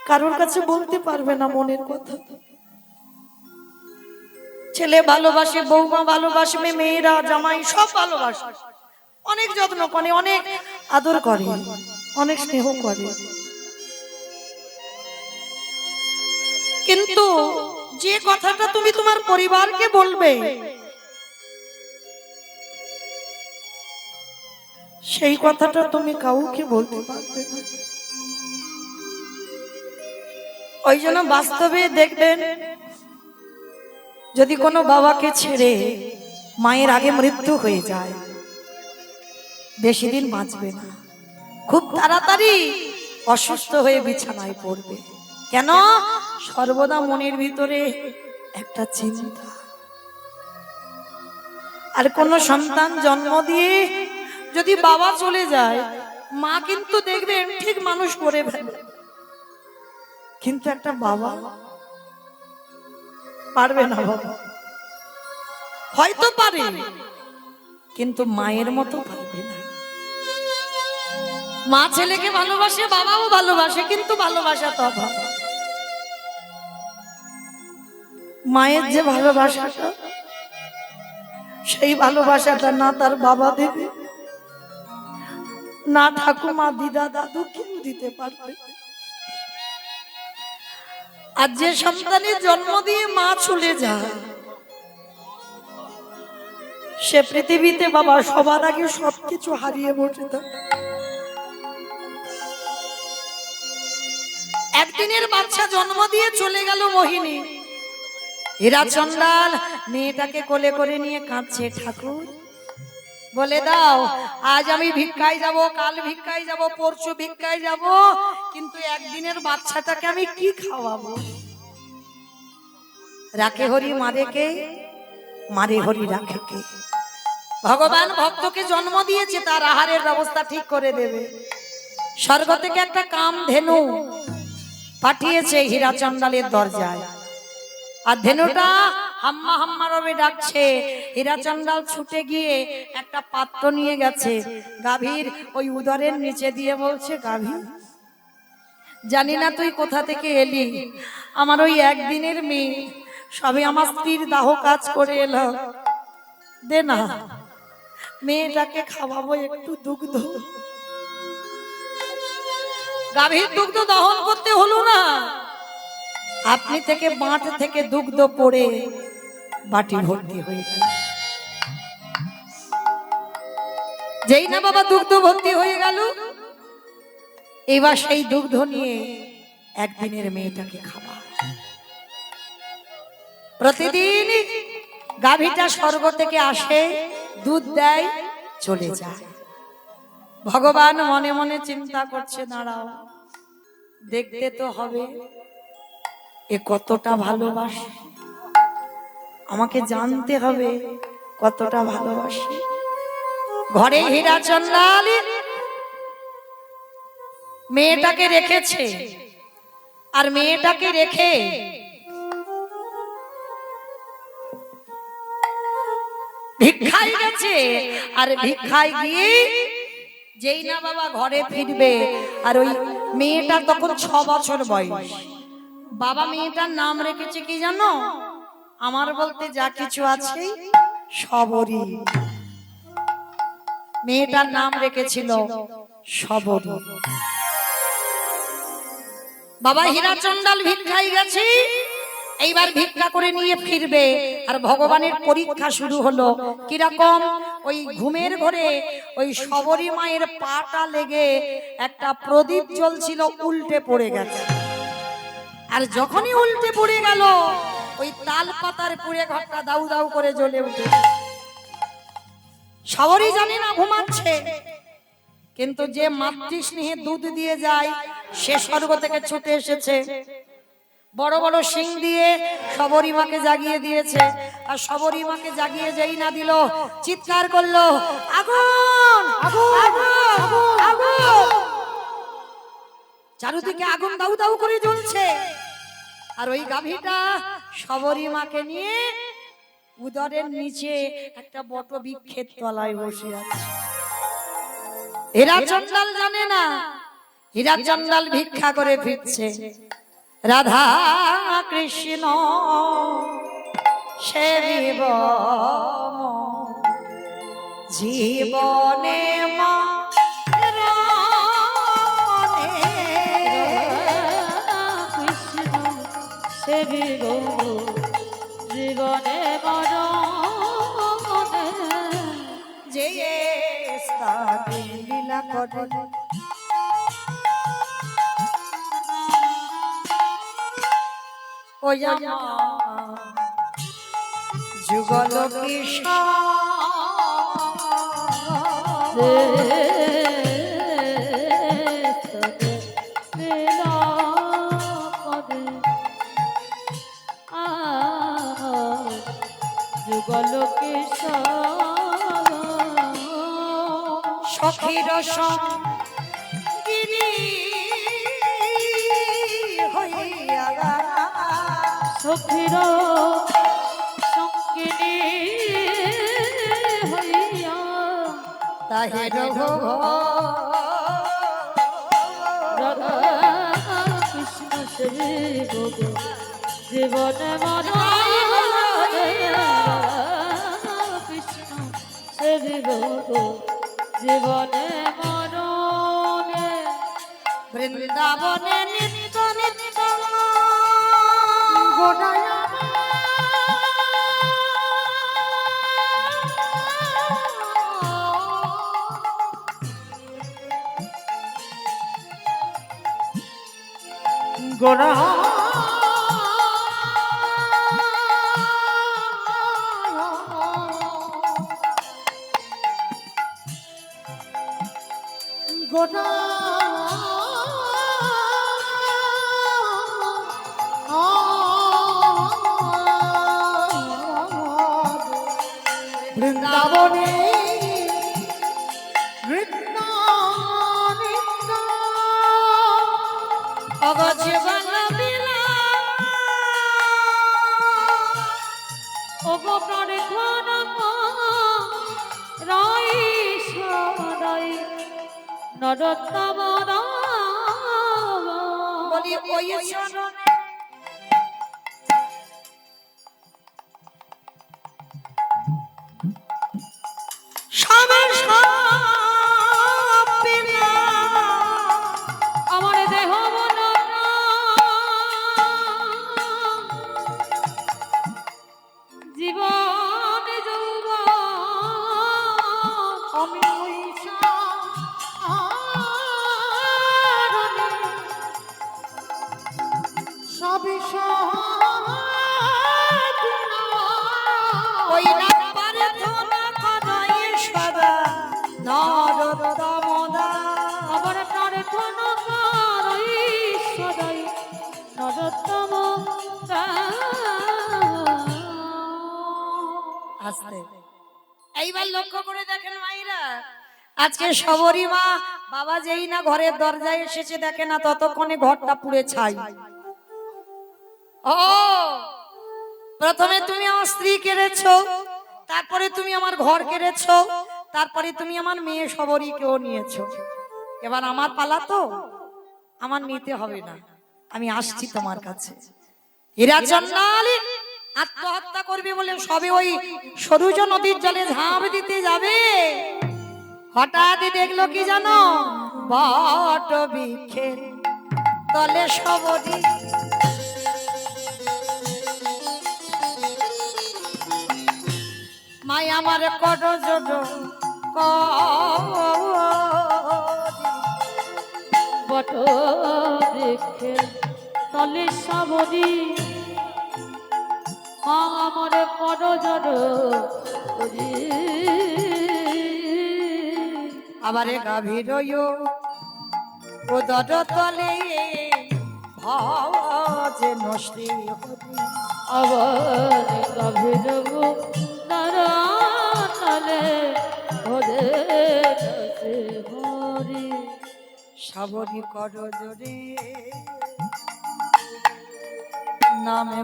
কারোর কাছে বলতে পারবে না মনের কথা ছেলে ভালোবাসে বৌমা ভালোবাসবে মেয়েরা জামাই সব ভালোবাসে অনেক যত্ন করে অনেক আদর করে অনেক স্নেহ করে কিন্তু যে কথাটা তুমি তোমার পরিবারকে বলবে সেই কথাটা তুমি কাউকে বলতে পারবে না ওই জন্য বাস্তবে দেখবেন যদি কোনো বাবাকে ছেড়ে মায়ের আগে মৃত্যু হয়ে যায় বেশি দিন বাঁচবে না খুব তাড়াতাড়ি অসুস্থ হয়ে বিছানায় পড়বে কেন সর্বদা মনের ভিতরে একটা চিন্তা আর কোন সন্তান জন্ম দিয়ে যদি বাবা চলে যায় মা কিন্তু দেখবেন ঠিক মানুষ করে ফেলে কিন্তু একটা বাবা পারবে না বাবা হয়তো পারে কিন্তু মায়ের মতো পারবে না মা ছেলেকে ভালোবাসে বাবাও ভালোবাসে কিন্তু ভালোবাসা তো অভাব মায়ের যে ভালোবাসাটা সেই ভালোবাসাটা না তার বাবা দেবে না ঠাকুমা দিদা দাদু কেউ দিতে পারবে আর যে সন্তানের জন্ম দিয়ে মা চলে যায় সে পৃথিবীতে বাবা সবার আগে সবকিছু হারিয়ে বসে থাকে একদিনের বাচ্চা জন্ম দিয়ে চলে গেল মোহিনী হীরা চন্ডাল মেয়েটাকে কোলে করে নিয়ে কাঁদছে ঠাকুর বলে দাও আজ আমি ভিক্ষায় যাব কাল ভিক্ষায় যাব পরশু ভিক্ষায় যাব কিন্তু একদিনের বাচ্চাটাকে আমি কি খাওয়াবো রাখে হরি মারে কে মারে হরি রাখে কে ভগবান ভক্তকে জন্ম দিয়েছে তার আহারের ব্যবস্থা ঠিক করে দেবে স্বর্গ থেকে একটা কাম ধেনু পাঠিয়েছে হীরা চন্ডালের দরজায় আর ধেনুটা হাম্মা হাম্মা রবে ডাকছে হীরা চন্ডাল ছুটে গিয়ে একটা পাত্র নিয়ে গেছে গাভীর ওই উদরের নিচে দিয়ে বলছে গাভী জানি না তুই কোথা থেকে এলি আমার ওই একদিনের মেয়ে সবে আমার স্ত্রীর দাহ কাজ করে এলো দে না মেয়েটাকে খাওয়াবো একটু দুগ্ধ গাভীর দুগ্ধ দহন করতে হলো না আপনি থেকে বাঁট থেকে দুগ্ধ পড়ে বাটি ভর্তি হয়ে গেল যেই না বাবা দুগ্ধ ভর্তি হয়ে গেল এবার সেই দুগ্ধ নিয়ে একদিনের মেয়েটাকে খাওয়া প্রতিদিন গাভীটা স্বর্গ থেকে আসে, দুধ দেয়, চলে যায়। ভগবান মনে মনে চিন্তা করছে, দাঁড়াও, দেখতে তো হবে এ কতটা ভালোবাসে, আমাকে জানতে হবে কতটা ভালোবাসে। ঘরে হীরাচন্দাল মেয়েটাকে রেখেছে, আর মেয়েটাকে রেখে ভিক্ষায় গেছে। আর ভিক্ষায় গিয়ে যেই না বাবা ঘরে ফিরবে, আর ওই মেয়েটা তখন 6 বছর বয়স। বাবা মেয়েটার নাম রেখেছে কি জানো? আমার বলতে যা কিছু আছে সবরী। মেয়েটার নাম রেখেছিল সবরী। বাবা হীরাচন্দাল ভিক্ষায় গেছে, এইবার ভিক্ষা করে নিয়ে ফিরবে। আর ভগবানের পরীক্ষা শুরু হলো। কিরকম? ওই ঘুমের ঘরে ওই সবরী মায়ের পাটা লেগে একটা প্রদীপ জ্বলছিল, উল্টে পড়ে গেছে। আর যখনই উল্টে পড়ে গেল, ওই তাল পাতার পুড়ে ঘরটা দাউ দাউ করে জ্বলে উঠে। সবরী জানে না ঘুমাচ্ছে, কিন্তু যে মাতৃ স্নেহে দুধ দিয়ে যায় সে স্বর্গ থেকে ছুটে এসেছে, বড় বড় শিং দিয়ে সবরী মাকে জাগিয়ে দিয়েছে। আর সবরী মাকে জাগিয়ে যেই না দিল, চিৎকার করলো, আগুন আগুন আগুন। চারদিকে আগুন দাউ দাউ করে জ্বলছে। আর ওই গাভীটা সবরী মাকে নিয়ে উদরের নিচে একটা বট বৃক্ষের তলায় বসে আছে। হীরাচন্দাল জানে না, হীরাচন্দাল ভিক্ষা করে ফিরছে। রাধা কৃষ্ণ সেবিব জীবনে মা কৃষ্ণ সেবিব জীবনে মরণে, যে স্থানে লীলা করে। ওই যুগল কৃষ্ণ যুগল কৃষ্ণ সখীর সঙ্গিনী হইয়া সখীর সঙ্গিনী হইয়া তাহে রঘু রাধা কৃষ্ণ সেবিব জীবনে মরণে, কৃষ্ণ সেবিব জীবনে মরণে। বৃন্দাবনে নিত্য নিত্য গোড়া গোড়া বৃন্দাবনে অগজীবন বিলা ওগো প্রার্থনা রাই সদাই নরোত্তম নাম বলি ওই শরণে আমার দেহ মন জীবন যৌবন আমি সবই লক্ষ্য করে দেখেন মাইরা, আজকে সবরই মা বাবা যেই না ঘরের দরজায় এসেছে দেখে না ততক্ষণে ঘরটা পুড়ে ছাই। ও প্রথমে তুমি আমার স্ত্রী কেড়েছো, তারপরে তুমি আমার ঘর কেড়েছো, তারপরে তুমি আমার মেয়ে সবরীকেও নিয়েছো। এবার আমার পালা তো, আমার নিতে হবে না, আমি আসছি তোমার কাছে। হীরা চন্দ্রালী আত্মহত্যা করবে বলে সবে ওই সরুজ নদীর জলে ঝাঁপ দিতে যাবে, হঠাৎ দেখলো কি জানো, বট বৃক্ষের তলে সবরী। মাই আমার কত জোট বট বৃক্ষের তলে সবরি, মা আমার করজর করি। আবার গাভীর ও দর তলে ভজে নষ্টি হরি। আবার গভীর নারালে ভজে নসে হরি। সবরি কর জোরে নামে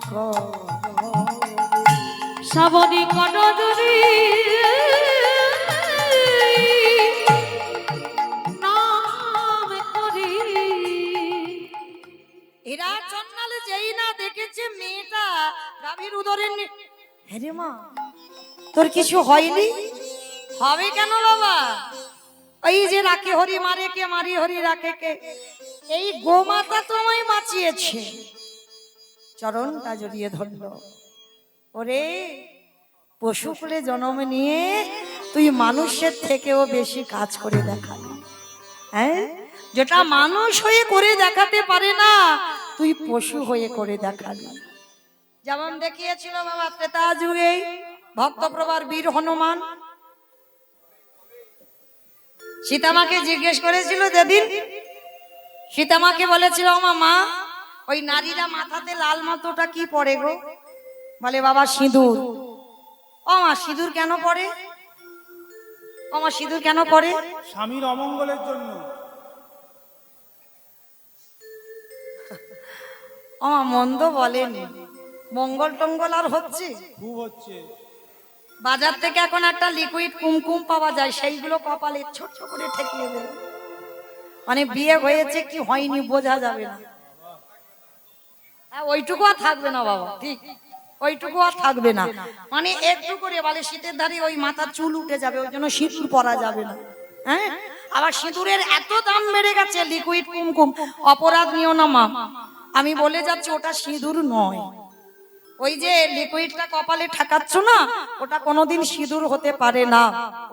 সাবনি করজরি নাম করি। এরা চন্নালে যেই না দেখেছে মেয়েটা গাভীর উদরের হ্যাঁ মা তোর কিছু হয়নি, হবে কেন বাবা, ওই যে রাখে হরি মারে কে, মারি হরি রাখে কে, এই গোমাতা তোমায় বাঁচিয়েছে। চরণটা জড়িয়ে ধরলো, ওরে পশু কুলে জন্ম নিয়ে তুই মানুষের থেকেও বেশি কাজ করে দেখালি। হ্যাঁ, যেটা মানুষ হয়ে করে দেখাতে পারে না তুই পশু হয়ে করে দেখালি। যেমন দেখিয়েছিল বাবা ত্রেতা যুগে ভক্তপ্রভার বীর হনুমান। সীতামাকে জিজ্ঞেস করেছিল যেদিন, সীতামাকে বলেছিল আমার মা ওই নারীরা মাথাতে লাল মতোটা কি পরে গো? বলে বাবা সিঁদুর। ও মা সিঁদুর কেন পরে? ও মা সিঁদুর কেন পরে? স্বামীর অমঙ্গলের জন্য। ও মা মন্দ বলেনি, মঙ্গল টঙ্গল আর হচ্ছে? খুব হচ্ছে। বাজার থেকে এখন একটা লিকুইড কুমকুম পাওয়া যায়, সেইগুলো কপালে ছোট করে ঠেকিয়ে দেবে, মানে বিয়ে হয়েছে কি হয়নি বোঝা যাবে না। ওইটুকু আর থাকবে না বাবা, ঠিক ওইটুকু আর থাকবে না, মানে একটু করে বলে শীতের ধারে ওই মাথার চুল উঠে যাবে, ওই জন্য সিঁদুর পরা যাবে না। হ্যাঁ, আবার সিঁদুরের এত দাম বেড়ে গেছে, লিকুইড কুমকুম অপরাধ নিও না মা, আমি বলে যাচ্ছি ওটা সিঁদুর নয়। ওই যে লিকুইডটা কপালে ঠাকাচ্ছ না, ওটা কোনোদিন সিঁদুর হতে পারে না,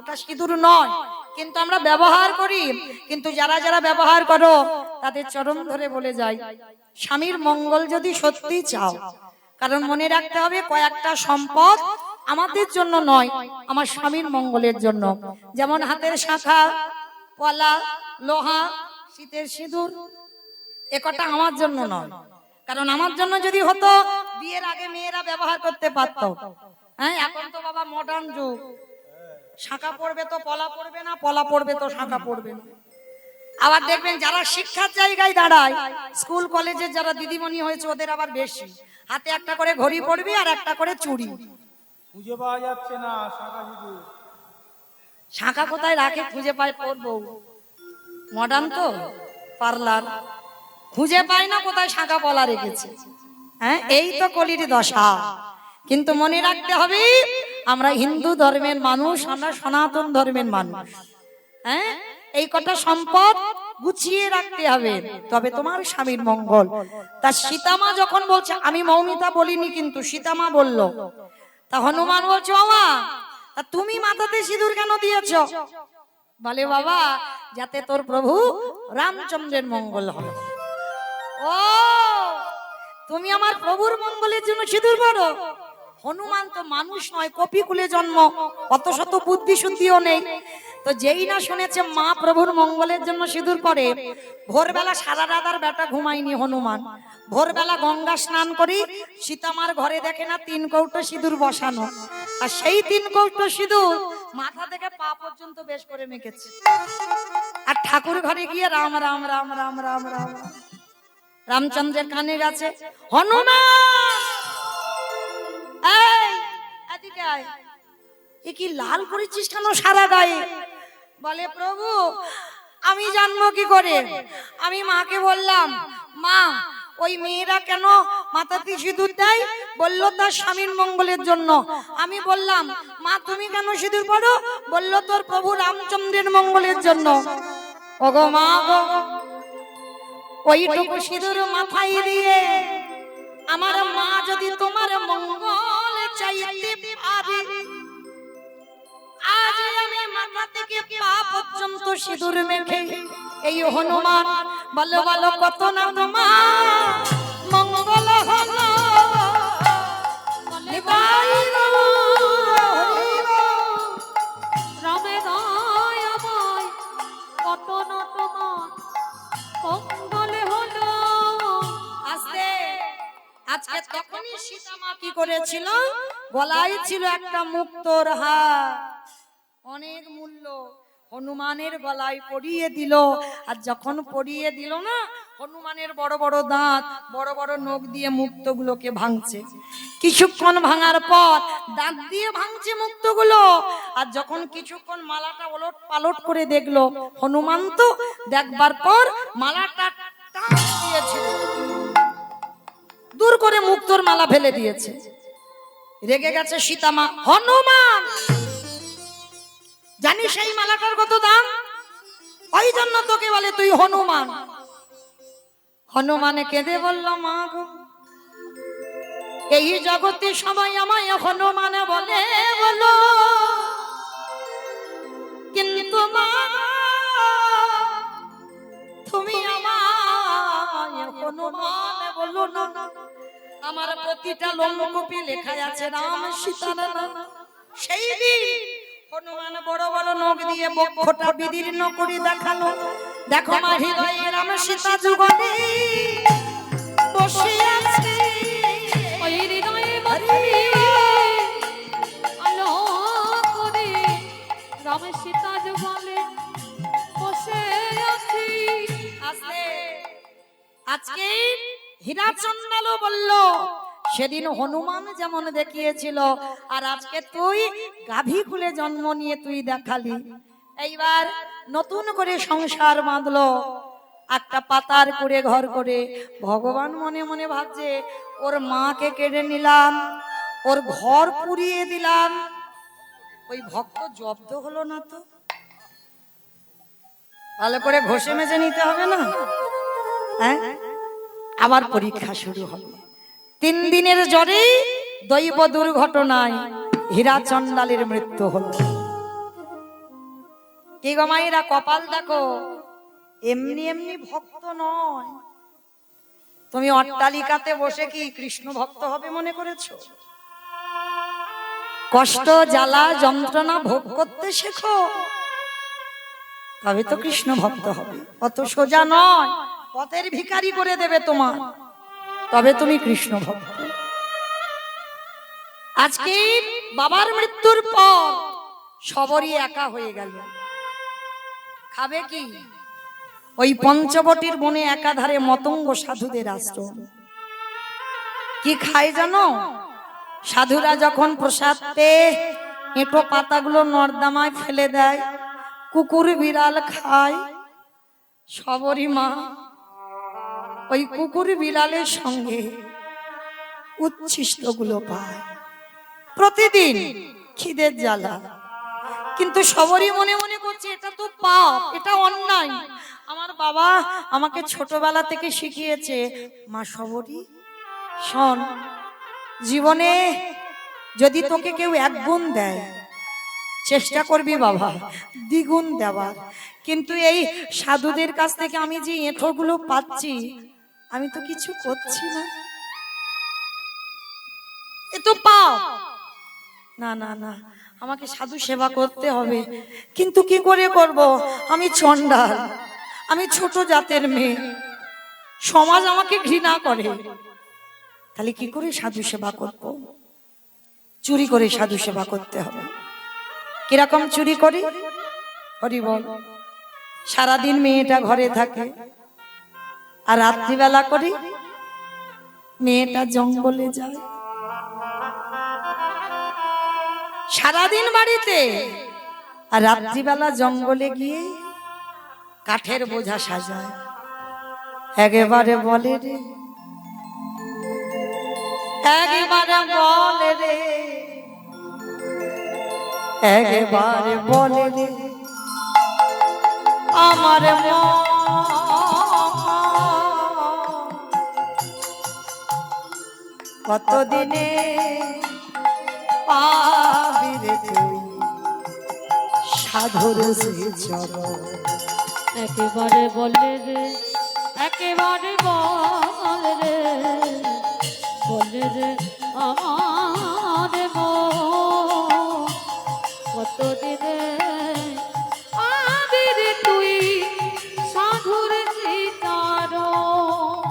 ওটা সিঁদুর নয়, কিন্তু আমরা ব্যবহার করি। কিন্তু যারা যারা ব্যবহার করো তাদের চরণ ধরে বলে যায়, স্বামীর মঙ্গল যদি সত্যি চাও, কারণ মনে রাখতে হবে কয়েকটা সম্পদ আমাদের জন্য নয়, আমার স্বামীর মঙ্গলের জন্য। যেমন হাতের শাখা, পলা, লোহা, শীতের সিঁদুর, এ কটা আমার জন্য নয়, কারণ আমার জন্য যদি হতো বিয়ের আগে মেয়েরা ব্যবহার করতে পারত। হ্যাঁ, এখন তো বাবা মডার্ন যুগ, শাঁখা পড়বে তো পলা পড়বে না, পলা পড়বে তো শাঁখা পড়বে না। আবার দেখবেন যারা শিক্ষার জায়গায় দাঁড়ায়, স্কুল কলেজের যারা দিদিমণি হয়েছে ওদের আবার বেশি, হাতে একটা করে ঘড়ি পড়বে আর একটা করে চুড়ি। খুঁজে পাওয়া যাচ্ছে না শাঁখা সিঁদুর। শাঁখা কোথায় রাখে খুঁজে পায় পড়বো, মডার্ন তো পার্লার, খুঁজে পায় না কোথায় শাঁখা পলা রেখেছে। হ্যাঁ, এই তো কলির দশা। কিন্তু মনে রাখতে হবে আমরা হিন্দু ধর্মের মানুষ, আমরা সনাতন ধর্মের মানুষ। হ্যাঁ, এই কটা সম্পদ গুছিয়ে রাখতে হবে, তবে তোমার স্বামীর মঙ্গল। তা সীতামা যখন বলছে, আমি মৌমিতা বলিনি কিন্তু সীতামা বলল, তা হনুমান বলছো আমা তা তুমি মাথাতে সিঁদুর কেন দিয়েছ? বলে বাবা যাতে তোর প্রভু রামচন্দ্রের মঙ্গল হয়। ও তুমি আমার প্রভুর মঙ্গলের জন্য সিঁদুর পরো? হনুমান তো মানুষ নয়, কপিকুলে জন্ম, অত শত বুদ্ধি শুদ্ধিও নেই। তো যেই না শুনেছে মা প্রভুর মঙ্গলের জন্য সিঁদুর পরে, ভোরবেলা সারা রাত আর বেটা ঘুমায়নি হনুমান। ভোরবেলা গঙ্গা স্নান করি সীতামার ঘরে দেখে না 3 কৌটো সিঁদুর বসানো, আর সেই 3 কৌটো সিঁদুর মাথা থেকে পা পর্যন্ত বেশ করে মেখেছে। আর ঠাকুর ঘরে গিয়ে রাম রাম রাম রাম রাম রাম রাম। রামচন্দ্রের কানে গেছে, হনুমান এই এদিকে আয়। এ কি লাল করেছিস কেন সারা গায়ে? বলে প্রভু আমি জানবো কি করে? আমি মাকে বললাম, মা ওই মেয়েরা কেন মাথাতে সিঁদুর দেয়? বললো তার স্বামীর মঙ্গলের জন্য। আমি বললাম, মা তুমি কেন সিঁদুর পড়ো? বললো তোর প্রভু রামচন্দ্রের মঙ্গলের জন্য। ওগো মা গো, ওইটুকু সিঁদুর মাথায় দিয়ে আমার মা যদি তোমার মঙ্গল চাইতে পারে, আজ আমি মাথা থেকে পা পর্যন্ত সিঁদুর মেখে এই হনুমান বলো বলো কত না তোমার মঙ্গল হলো। রামে দয়াময় কত না তোমার মঙ্গলে হলো। আজকে আজকে তখনই সীতা মা কি করেছিল? গলায় ছিল একটা মুক্তোর হার, অনেক মূল্য, হনুমানের গলায় পরিয়ে দিল। আর যখন পরিয়ে দিল না, হনুমানের বড় বড় দাঁত, বড় বড় নখ দিয়ে মুক্তগুলোকে ভাঙছে। কিছুক্ষণ ভাঙার পর দাঁত দিয়ে ভাঙছে মুক্তগুলো। আর যখন কিছুক্ষণ মালাটা ওলট পালট করে দেখলো, হনুমান তো দেখবার পর মালাটা টান দিয়েছিল, দূর করে মুক্তোর মালা ফেলে দিয়েছে। রেগে গেছে সীতামা, হনুমান জানিস এই মালাটার কত দাম? ওই জন্য তোকে বলে তুই হনুমান। হনুমানে কেঁদে বলল, মা গো এই জগতে সবাই আমায় হনুমানে বলে বলো, কিন্তু মা তুমি আমায় হনুমানে বলো না। আমার প্রতিটা লোমকূপে লেখা আছে রাম সীতার নাম। সেই দিন হনুমান বড় বড় নখ দিয়ে বক্ষটা বিদীর্ণ করে দেখালো, দেখো মা হৃদয়ে রাম সীতা যুগলে বসে আছে। ওই হৃদয়ে বাতি আলো করে রাম সীতা যুগলে বসে আছি। আজকে হীরাচন্দালও বলল, সেদিন হনুমান যেমন দেখিয়েছিল, আর আজকে তুই গাভী খুলে জন্ম নিয়ে তুই দেখালি। এইবার নতুন করে সংসার বাঁধলো, একটা পাতার করে ঘর করে। ভগবান মনে মনে ভাবছে, ওর মাকে কেড়ে নিলাম, ওর ঘর পুড়িয়ে দিলাম, ওই ভক্ত জব্দ হলো না তো? ভালো করে ঘষে মেজে নিতে হবে না? হ্যাঁ, আবার পরীক্ষা শুরু হবে। 3 দিনের জ্বরে দৈব দুর্ঘটনায় হীরাচন্দালের মৃত্যু হলো। কি গো মায়েরা, কপাল দেখো, এমনি এমনি ভক্ত নয়। তুমি অট্টালিকাতে বসে কি কৃষ্ণ ভক্ত হবে মনে করেছো? কষ্ট জ্বালা যন্ত্রণা ভোগ করতে শেখো, তবে তো কৃষ্ণ ভক্ত হবে। অত সোজা নয়, পথের ভিখারি করে দেবে তোমার, তবে তুমি কৃষ্ণ ভক্ত। আজকে বাবার মৃত্যুর পর সবরই একা হয়ে গেল, খাবে কি? ওই পঞ্চবটির বনে একাধারে মতঙ্গ সাধুদের আশ্রম। কি খায় জানো? সাধুরা যখন প্রসাদ পেয়ে এঁটো পাতাগুলো নর্দমায় ফেলে দেয়, কুকুর বিড়াল খায়। সবরই মা ওই কুকুর বিড়ালের সঙ্গে উচ্ছিষ্ট গুলো পায় প্রতিদিন, খিদের জ্বালা। কিন্তু সবরই মনে মনে করছে এটা তো পাপ, এটা অন্যায়। আমার বাবা আমাকে ছোটবেলা থেকে শিখিয়েছে, মা সবরই শোন, জীবনে যদি তোকে কেউ 1 গুণ দেয়, চেষ্টা করবি বাবা দ্বিগুণ দেওয়ার। কিন্তু এই সাধুদের কাছ থেকে আমি যে এঁঠোগুলো পাচ্ছি, আমি তো কিছু করছি না, এ তো পাপ। না না না, আমাকে সাধু সেবা করতে হবে। কিন্তু কি করে করব? আমি চণ্ডাল, আমি ছোট জাতের মেয়ে, সমাজ আমাকে ঘৃণা করে। তাহলে কি করে সাধু সেবা করব? চুরি করে সাধু সেবা করতে হবে। কিরকম চুরি করি? হরি বল। সারাদিন মেয়েটা ঘরে থাকে, আর রাত্রিবেলা করি মেয়েটা জঙ্গলে যায়। সারাদিন বাড়িতে, আর রাত্রিবেলা জঙ্গলে গিয়ে কাঠের বোঝা সাজায়। একেবারে বলে রে, একেবারে বলে রে, একেবারে বলে রে আমার কতদিনে পাবি রে তুই সাধুর চরণ। একেবারে বলে রে, একেবারে বলে রে, বলে রে আমার কতদিনে আবির তুই সাধুর চরণ।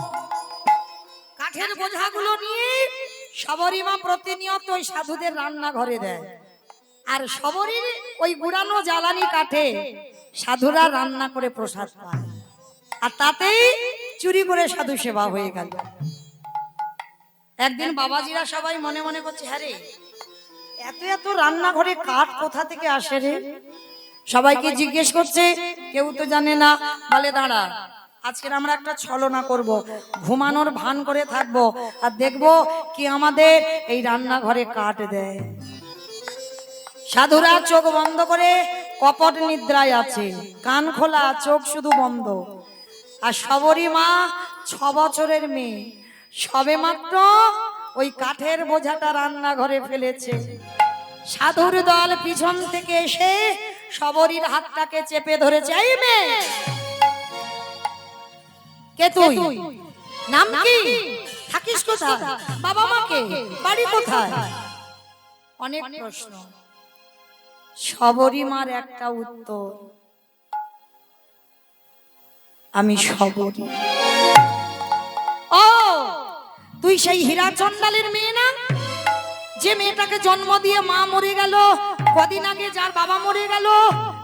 কাঠের বোঝাগুলো নিয়ে শবরীমা প্রতিনিয়ত ওই সাধুদের রান্নাঘরে দেয়, আর শবরীর ওই গুড়ানো জ্বালানি কাঠে সাধুরা রান্না করে প্রসাদ পায়, আর তাতেই চুরি করে সাধু সেবা হয়ে গেল। একদিন বাবাজিরা সবাই মনে মনে করছে, হ্যাঁ রে, এত এত রান্নাঘরে কাঠ কোথা থেকে আসে রে? সবাইকে জিজ্ঞেস করছে, কেউ তো জানে না। বলে, দাঁড়া, আজকের আমরা একটা ছলনা করব, ঘুমানোর ভান করে থাকবো, আর দেখবো কি আমাদের এই রান্নাঘরে কাঠ দেয়। সাধুরা চোখ বন্ধ করে কপট নিদ্রায় আছে, কান খোলা, চোখ শুধু বন্ধ। আর শবরী মা 6 বছরের মেয়ে, সবে মাত্র ওই কাঠের বোঝাটা রান্নাঘরে ফেলেছে। সাধুর দল পিছন থেকে এসে শবরীর হাতটাকে চেপে ধরেছে। এই মেয়ে, কে তুই? নাম কি? থাকিস কোথায়? বাবা মাকে? বাড়ি কোথায়? অনেক প্রশ্ন। শবরী মার একটা উত্তর, আমি শবরী। ও, তুই সেই হীরা চন্ডালের মেয়ে না, যে মেয়েটাকে জন্ম দিয়ে মা মরে গেল, কদিন আগে যার বাবা মরে গেল,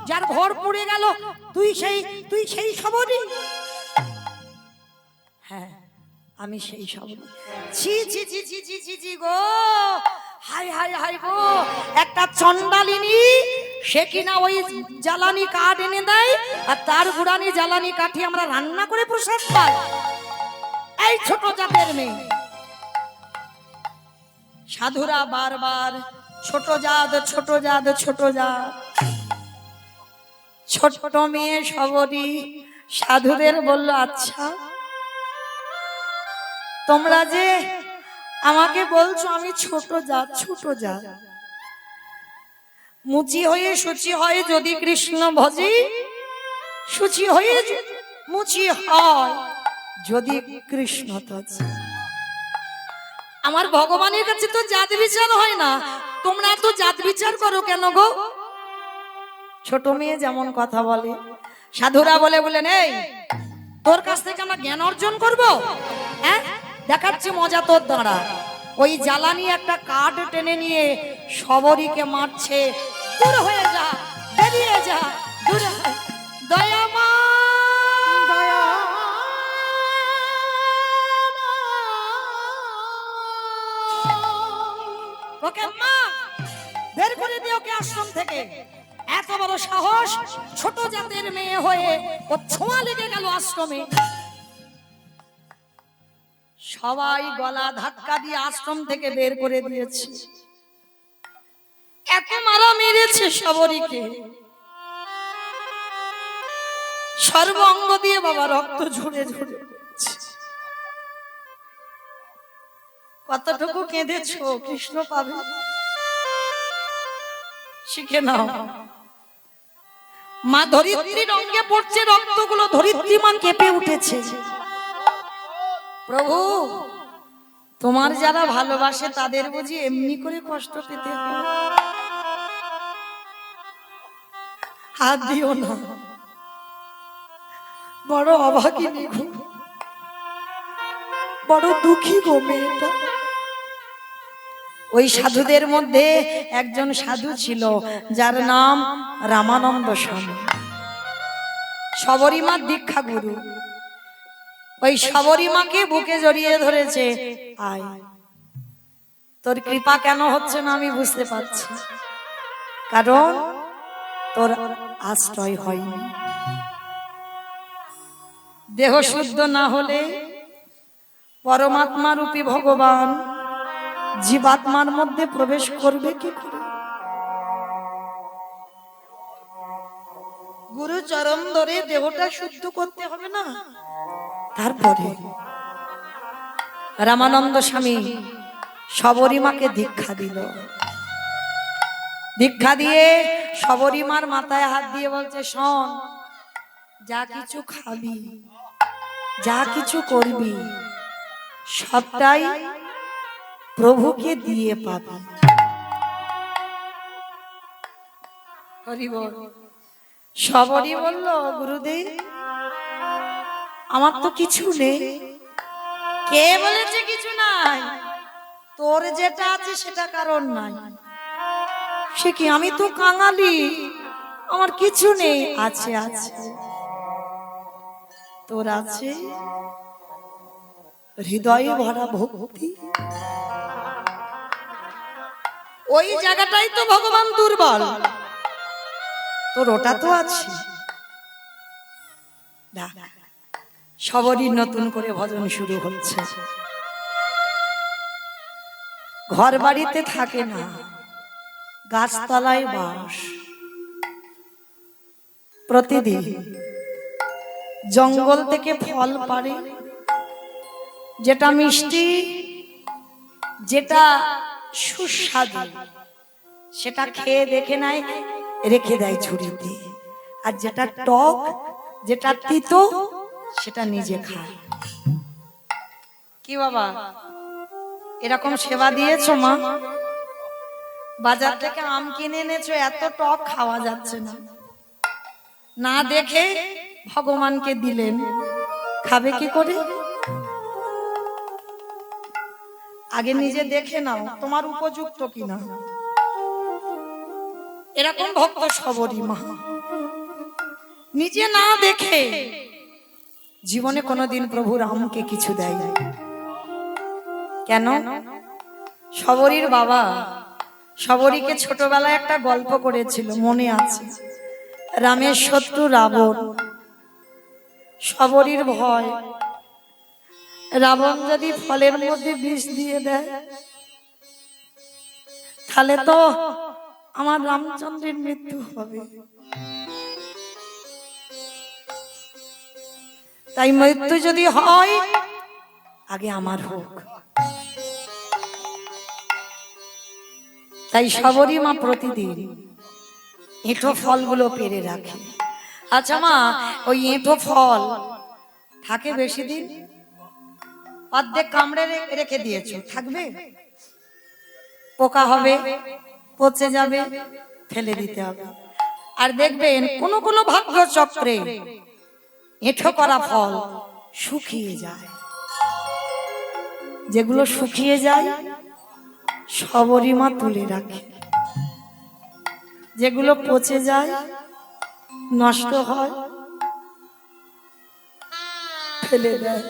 যার ঘর পুড়ে গেল, তুই সেই শবরী? হ্যাঁ, আমি সেই শবরী। ছি ছি ছি ছি ছি ছি ছি গো, হাই হাই হাই গো, একটা চন্ডালিনী, সে কিনা ওই জ্বালানি কাঠ এনে দেয়, আর তার গুড়ানি জ্বালানি কাঠি আমরা রান্না করে প্রসাদ পাই। এই ছোট জাতের মেয়ে। সাধুরা বারবার ছোট জাত, ছোট জাত, ছোট জাত। ছোট মেয়ে শবরী সাধুদের বলল, আচ্ছা, তোমরা যে আমাকে বলছো আমি ছোট জাত, ছোট জাত, মুচি হয়ে শুচি হয় যদি কৃষ্ণ ভজি, শুচি হয়ে মুচি হয় যদি কৃষ্ণ তজি। আমার ভগবানের কাছে তো জাত বিচার হয় না, তোমরা তো জাত বিচার করো কেন গো? ছোট মেয়ে যেমন কথা বলে, সাধুরা বলেন, এই তোর কাছ থেকে আমরা জ্ঞান অর্জন করব? হ্যাঁ, দেখাচ্ছি মজা তোর, দাঁড়া। ওই জ্বালানি একটা কাঠ টেনে নিয়ে শবরীকে মারছে। দূর হয়ে যা, বেরিয়ে যা, দূরে হয়। দয়ামা, ওকে মা, বের করে দিও ওকে আশ্রম থেকে। এত বড় সাহস, ছোট জাতের মেয়ে হয়ে ও ছোঁয়া লেগে গেল আশ্রমে। সবাই গলা ধাক্কা দিয়ে আশ্রম থেকে বের করে দিয়েছে। এত মারা মেরেছে শবরীকে, সর্বাঙ্গ দিয়ে বাবা রক্ত ঝরে ঝরে পড়ছে। কতটুকু কেঁদেছো কৃষ্ণ পাবে, শিখে নাও। মা ধরিত্রীর অঙ্গে পড়ছে রক্তগুলো, ধরিত্রী মা কেঁপে উঠেছে। প্রভু, তোমার যারা ভালোবাসে তাদের বুঝি এমনি করে কষ্ট পেতে হয়? হাত দিও না, বড় অভাগিনী গো, বড় দুঃখী গো মেয়েটা। ওই সাধুদের মধ্যে একজন সাধু ছিল যার নাম রামানন্দ স্বামী, শবরীমার দীক্ষা গুরু। ওই শবরীমাকে বুকে জড়িয়ে ধরেছে, আয়, তোর কৃপা কেন হচ্ছে না আমি বুঝতে পারছি, কারণ তোর আশ্রয় হয়নি। দেহ শুদ্ধ না হলে পরমাত্মা রূপী ভগবান জীবাত্মার মধ্যে প্রবেশ করবে কি করে? গুরু চরণ ধরে দেহটা শুদ্ধ করতে হবে না? তারপরে রামানন্দ স্বামী শবরীমাকে দীক্ষা দিল। দীক্ষা দিয়ে শবরীমার মাথায় হাত দিয়ে বলছে, শোন, যা কিছু খাবি, যা কিছু করবি, সবটাই প্রভুকে দিয়ে পাবি। হরি বল। শবরী বলল, গুরুদেব, আমার তো কিছু নেই। কে বলেছে কিছু নাই? তোর যেটা আছে সেটা কারণ নাই। সে কি, আমি তো কাঙালি, আমার কিছু নেই। আছে আছে, তোর আছে হৃদয়ে ভরা ভক্তি। ওই জায়গাটাই তো ভগবান দুর্বল, তোর ওটা তো আছে। সবরই নতুন করে ভজন শুরু হচ্ছে। ঘর বাড়িতে থাকে না, গাছতলায় বাস। প্রতিদিন জঙ্গল থেকে ফল পাড়ে, যেটা মিষ্টি, যেটা সুস্বাদু, সেটা খেয়ে দেখে নেয়, রেখে দেয় ঝুড়িতে। আর যেটা টক, যেটা তিতো, সেটা নিজে খায়। কি বাবা, এরকম সেবা দিয়েছো মা? বাজার থেকে আম কিনে এনেছো, এত টক খাওয়া যাচ্ছে না, না দেখে ভগবানকে দিলেন, খাবে কি করে? আগে নিজে দেখে নাও তোমার উপযুক্ত কিনা। এরকম ভক্ত শবরীমা নিজে না দেখে জীবনে কোনোদিন প্রভু রামকে কিছু দেয় না। কেন? শবরীর বাবা শবরীকে ছোটবেলায় একটা গল্প করেছিল, মনে আছে? রামের শত্রু রাবণ, শবরীর ভয়, রাবণ যদি ফলের মধ্যে বিষ দিয়ে দেয় তাহলে তো আমার রামচন্দ্রের মৃত্যু হবে। তাই মৃত্যু যদি হয় আগে আমার হোক। তাই শবরীমা প্রতিদিন এঁঠো ফলগুলো পেরে রাখে। আচ্ছা মা, ওই এঁঠো ফল থাকে বেশি দিন? অর্ধেক কামড়ে রেখে দিয়েছো, থাকবে? পোকা হবে, পচে যাবে, ফেলে দিতে হবে। আর দেখবেন কোন কোন ভাগ্য চক্রে এঁঠো করা ফল শুকিয়ে যায়। যেগুলো শুকিয়ে যায় শবরীমা তুলে রাখে, যেগুলো পচে যায়, নষ্ট হয়, ফেলে দেয়।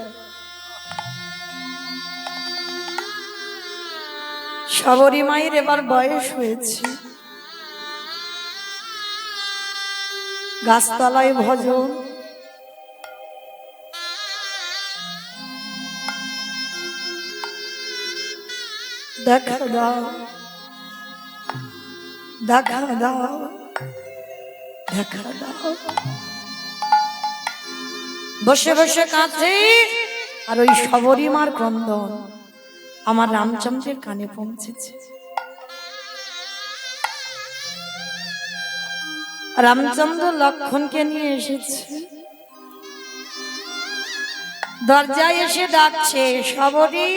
শবরীমায়ের এবার বয়স হয়েছে, গাছতলায় ভজন, দেখা দাও, দেখা দাও, দেখা দাও। বসে বসে কাঁদছে, আর ওই শবরীমার ক্রন্দন আমার রামচন্দ্রের কানে পৌঁছেছে। রামচন্দ্র লক্ষণকে নিয়ে এসেছে, দরজায় এসে ডাকছে, শবরী,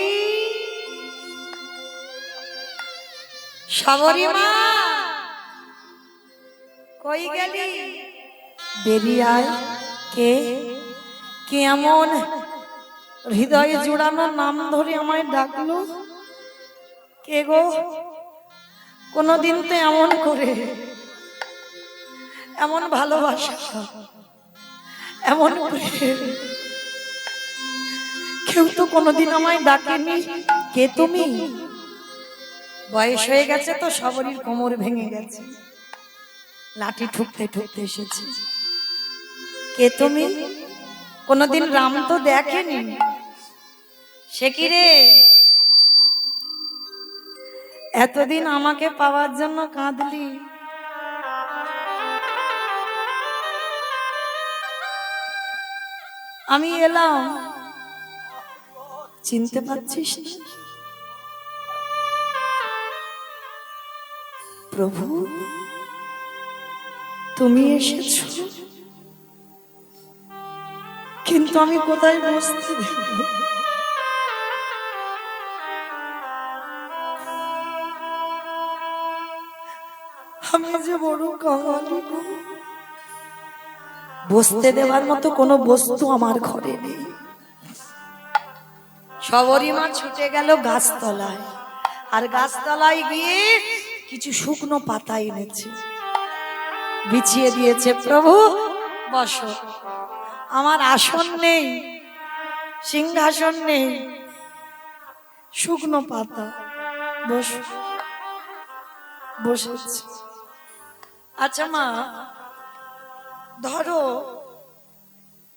শবরীমা, কই গেলি? বেরিয়ে আয়। কে কে এমন হৃদয়ে জুড়ানো নাম ধরে আমায় ডাকলো? কে গো, কোনদিন তো এমন করে, এমন ভালোবাসা, এমন করে কেউ তো কোনদিন আমায় ডাকেনি। কে তুমি? বয়স হয়ে গেছে তো, সবারই কোমর ভেঙে গেছে, লাঠি ঠুকতে ঠুকতে এসেছে। কে তুমি? কোনদিন রাম তো দেখেনি। সে কি রে, এতদিন আমাকে পাওয়ার জন্য কাঁদলি, আমি এলাম, চিনতে পারছিস না? প্রভু তুমি এসেছো, কিন্তু আমি কোথায় বসতে দেব? আমি যে বড় কাঙালি গো, বসতে দেওয়ার মতো কোনো বস্তু আমার ঘরে নেই। সবরই মা ছুটে গেল গাছতলায়, আর গাছতলায় গিয়ে কিছু শুকনো পাতা এনেছে, বিছিয়ে দিয়েছে। প্রভু বসো, আমার আসন নেই, সিংহাসন নেই, শুকনো পাতা, বসো। বসেছি। আচ্ছা মা, ধরো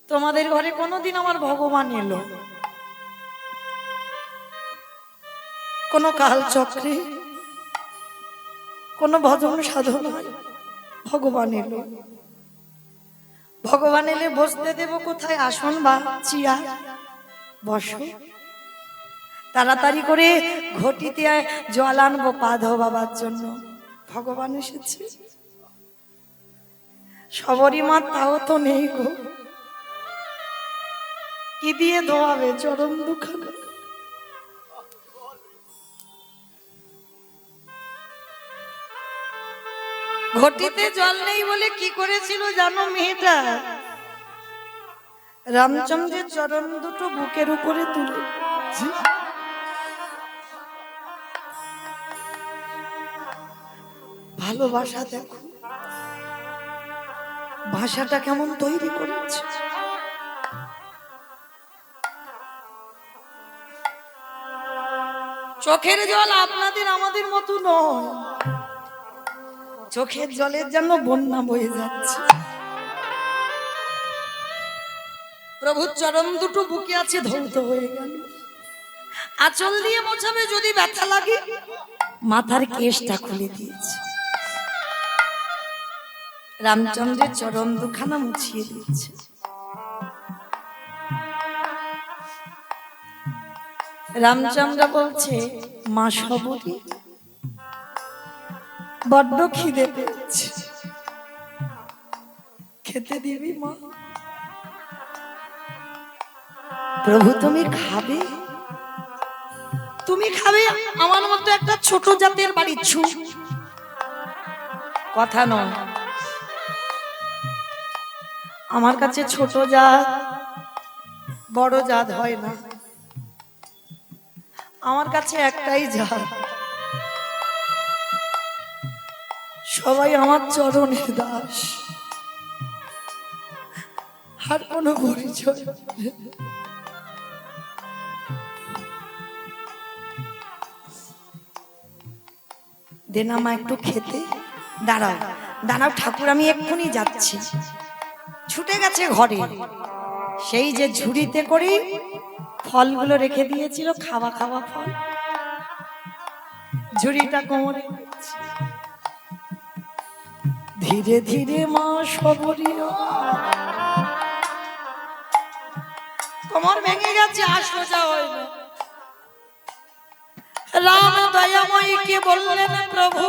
তোমাদের ঘরে কোনোদিন আমার ভগবান এলো, কোন কাল চক্রে, কোন ভজন সাধনায় ভগবান এলো। ভগবান এলে বসতে দেব কোথায়? আসন বা চেয়ার? বসো। তাড়াতাড়ি করে ঘটিতে জল আনবো পা ধোবার জন্য। ভগবান এসেছে, সবরই মা তাও তো নেই গো, কি দিয়ে ধোয়াবে চরণ দুখানা? ঘটিতে জল নেই বলে কি করেছিল জানো মেয়েটা? রামচন্দ্রের চরণ দুটো বুকের উপরে তুলে, ভালোবাসা দেখো, ভাষাটা কেমন তৈরি করেছে। চোখের জল আপনাদের আমাদের মতো নয়, চোখের জলের জন্য বন্যা বয়ে যাচ্ছে। প্রভুর চরণ দুটো বুকে আছে, ধৌত হয়ে গেল। আঁচল দিয়ে মোছাবে যদি ব্যথা লাগে, মাথার কেশটা খুলে দিয়েছে। রামচন্দ্রের চরণ দুখানা মুছিয়ে দিয়েছে। রামচন্দ্র বলছে, মা সবরী, বড্ড খিদে পেয়েছে, খেতে দিবি মা? প্রভু তুমি খাবে? তুমি খাবে? আমার মতো একটা ছোট জাতের বাড়ি ছু কথা নয়। আমার কাছে ছোট জাত বড় জাত হয় না, আমার কাছে একটাই জাত, সবাই আমার চরণের দাস, আর কোনো পরিচয়। দেন আমা একটু খেতে। দাঁড়াও দাঁড়াও ঠাকুর, আমি এক্ষুনি যাচ্ছি। ছুটে গেছে ঘরে, সেই যে ঝুড়িতে করে ফলগুলো রেখে দিয়েছিল, খাওয়া খাওয়া ফল, ঝুড়িটা কোমরে। ধীরে ধীরে মা সবরী, কোমর ভেঙে গেছে, আর সোজা হয় না। রাম দয়াময়ীকে বললেন, প্রভু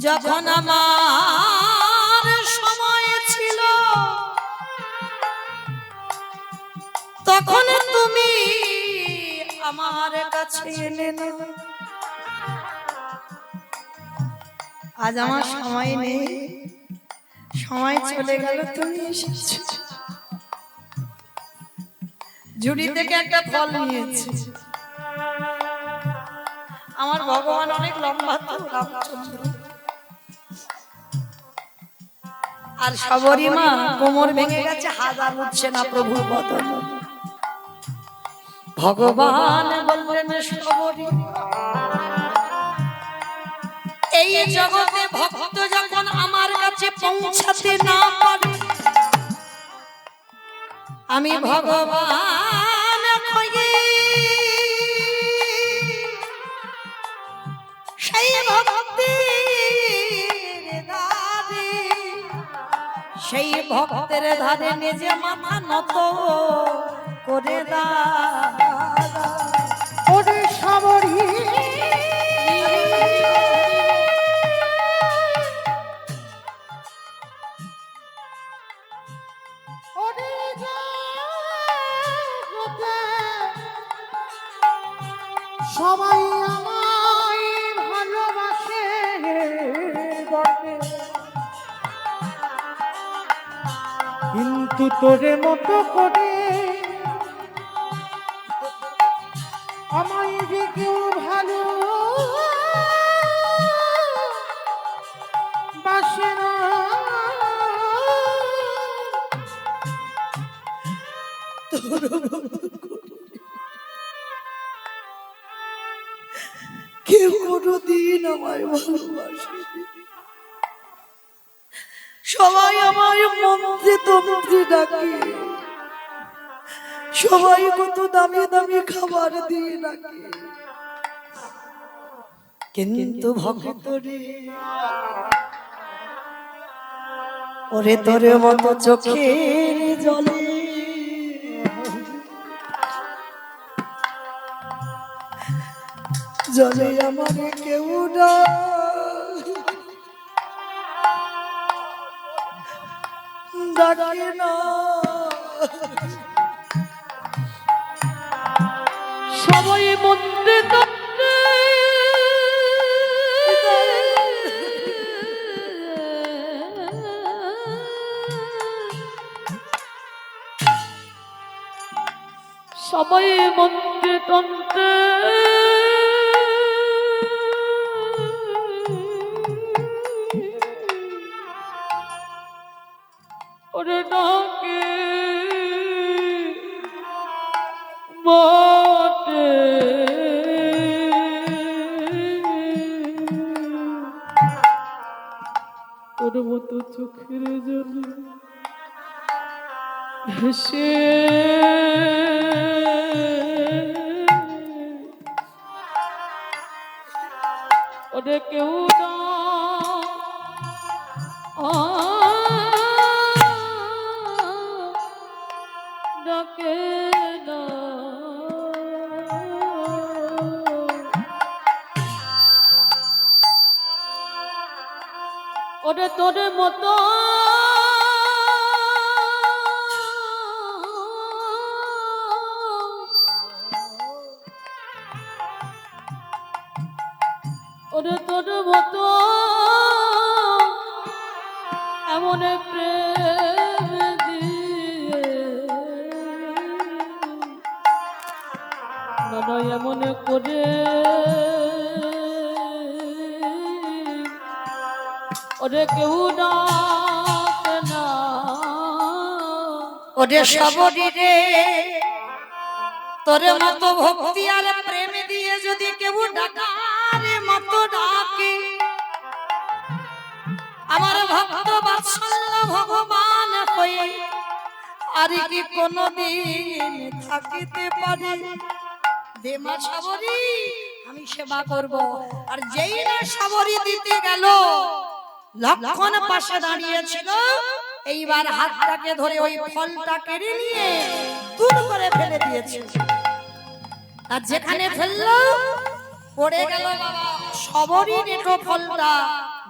যখন আমার সময় ছিল, তখন তুমি আমার কাছে এলে না। আজ আমার সময় নেই, সময় চলে গেল, তুমি এসেছো। ঝুড়ি থেকে একটা ফল নিয়েছে। আমার ভগবান অনেক লম্বা তো, রামচন্দ্র। আর সবরই মা কোমর ভেঙে গেছে, হাজার উঠছে না প্রভুর বদন। ভগবান বললেন সবরী, এই জগতে ভক্ত যখন আমার কাছে পৌঁছাতে না পারে, আমি ভগবান হয়ে সেই ভক্তের ধারে, সেই ভক্তের ধারে নিজে মাথা নত করে ওরে সবরী। সবাই আমায় ভালোবাসে বটে, কিন্তু তোরে মতো করে আমায় যে কেউ ভালো বাসে না। কেউ কোনোদিন আমায় ভালোবাসেনি, সবাই আমায় মন্ত্রে তন্ত্রে ডাকে, সবাই কত দামি দামি খাবার দিয়ে ডাকে, কিন্তু ভক্তরে ওরে তোরে মতো চোখের জলে জলে আমারে কেউ না ডাকে না। সবাই মন্ত্রে তন্ত্রে সবাই মন্ত্রে তন্ত্রে ওরে ডাকে বটে, তোর মতো চোখের জলে ভেসে ওরে কেউ না ডাকে না। ওরে তোর মতো ওরে তোর মতো এমন প্রেম দিয়ে না এমন করে ওরে কেউ ডাকে না। ওরে সবরী রে, তোর মতো ভক্তি আর প্রেম দিয়ে যদি কেউ ডাকার মতো ডাকে, আমার ভক্ত বাৎসল্য ভগবান হয়ে আর কি কোনদিন থাকিতে পারে? দেমা সবরী, আমি সেবা করব। আর যেই না সবরী দিতে গেল, লক্ষণ পাশে দাঁড়িয়েছিল, এইবার হাতটাকে ধরে ওই ফলটা কেড়ে নিয়ে দূর করে ফেলে দিয়েছে। আর যেখানে ফেললো পড়ে গেল বাবা সবরী নেটো ফলটা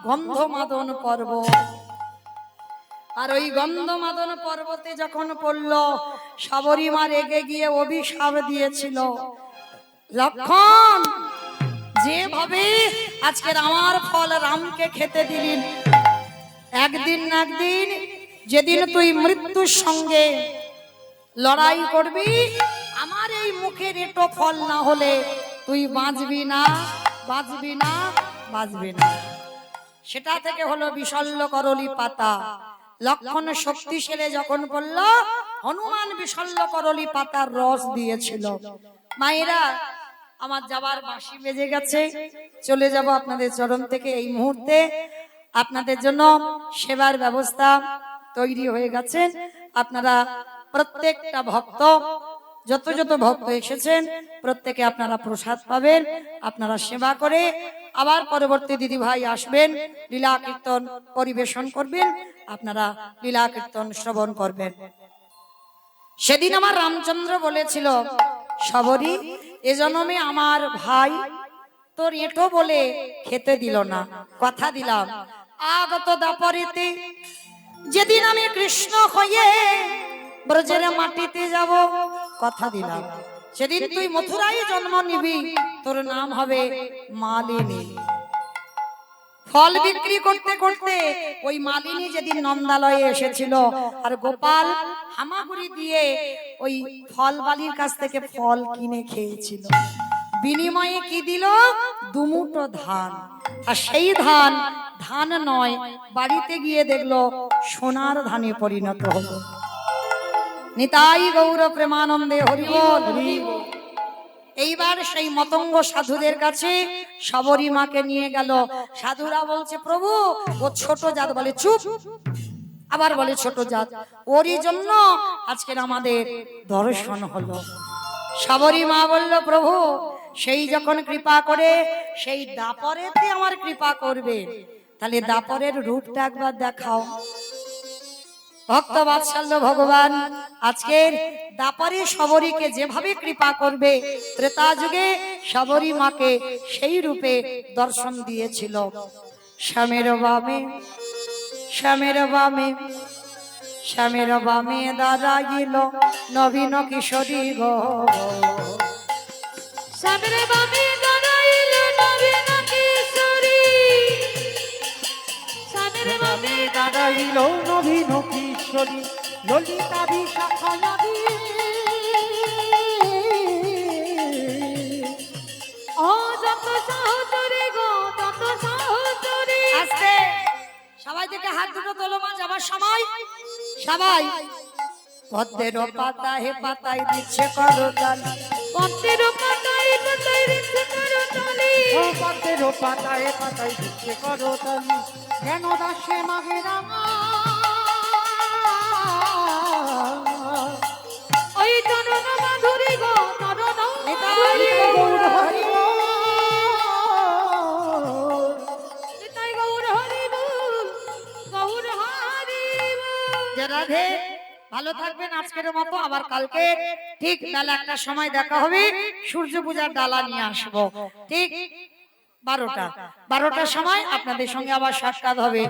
গন্ধমাদন পর্বত। আর ওই গন্ধমাদন পর্বতে যখন পড়লো, সবরী মা রেগে গিয়ে অভিশাপ দিয়েছিল, লক্ষণ যেভাবে আজকের আমার ফল রামকে খেতে দিলেন, একদিন না একদিন যেদিন তুই মৃত্যুর সঙ্গে লড়াই করবি, আমার এই মুখের এটো ফল না হলে তুই বাঁচবি না, বাঁচবি না, বাঁচবি না। সেটা থেকে হলো বিশল্য করলি পাতা। লক্ষণ শক্তিশালী যখন বলল, হনুমান বিশল্য করলি পাতার রস দিয়েছিল। মায়েরা, আমার যাবার বাঁশি বেজে গেছে, চলে যাব আপনাদের চরণ থেকে। এই মুহূর্তে আপনাদের জন্য সেবার ব্যবস্থা তৈরি হয়ে গেছে। আপনারা প্রত্যেকটা ভক্ত, যত যত ভক্ত এসেছেন, প্রত্যেকে আপনারা প্রসাদ পাবেন। আপনারা সেবা করে আবার পরবর্তী দিদি ভাই আসবেন, লীলা কীর্তন পরিবেশন করবেন, আপনারা লীলা কীর্তন শ্রবণ করবেন। সেদিন আমার রামচন্দ্র বলেছিল, শবরী, এ জন্মে আমার ভাই তোর এঁটো বলে খেতে দিল না, কথা দিলাম আগত দাপরিতে যেদিন আমি কৃষ্ণ হয়ে ব্রজের মাটিতে যাব, কথা দিলাম সেদিন তুই মথুরায় জন্ম নিবি, তোর নাম হবে মালিনী। ফল বিক্রি করতে করতে ওই মালিনী যেদিন নন্দালয়ে এসেছিল, আর গোপাল হামাগুড়ি দিয়ে ওই ফল বালির কাছ থেকে ফল কিনে খেয়েছিল, বিনিময়ে কি দিল? দুমুঠো ধান। আর সেই ধান ধান নয়, বাড়িতে গিয়ে দেখলো সোনার ধানে পরিণত হলো। নিতাই গৌর প্রেমানন্দে হরি বল। এইবার সেই মতঙ্গ সাধুদের কাছে শবরী মাকে নিয়ে গেল। সাধুরা বলছে, প্রভু ও ছোট জাত। বলে চুপ। আবার বলে ছোট জাত, ওরই জন্য আজকের আমাদের দর্শন হলো। শবরী মা বলল, প্রভু সেই যখন কৃপা করে, সেই দাপরেতে আমার কৃপা করবে, তাহলে দাপরের রূপটা একবার দেখাও। ভক্ত বাৎসল্য ভগবান আজকের দাপরে শবরীকে যেভাবে কৃপা করবে, ত্রেতা যুগে শবরী মাকে সেই রূপে দর্শন দিয়েছিল। শ্যামের বামে, শ্যামের বামে, শ্যামের বামে দাঁড়াইল নবীন কিশোরী গো। শ্যামের বামে দাঁড়াইল নবীন কিশোরী, শ্যামের বামে দাঁড়াইল নবীন কিশোরী, ললিতা বিশাখা নদী। ও যত সহচরী গো, তত সহচরী। আস্তে সবাই থেকে হাত দুটো তোলো মা, যাবার সময় সবাই। পদ্মের পাতায় পাতায় দিচ্ছে করতাল, পদ্মের পাতায় পাতায় দিচ্ছে করতালি, ও পদ্মের পাতায় পাতায় দিচ্ছে করতালি, কেন দাসে মাগে রামা। ওই চরণ মাধুরী গো, চরণ নিতাই গৌর হরি বল। নিতাই গৌর হরি বল, গৌর হরি বল। রাধে। ভালো থাকবেন আজকের মতো। আবার কালকে ঠিক বেলা 1টার সময় দেখা হবে, সূর্য পূজার ডালা নিয়ে আসবো। ঠিক 12টার সময় আপনাদের সঙ্গে আবার সাক্ষাৎ হবে।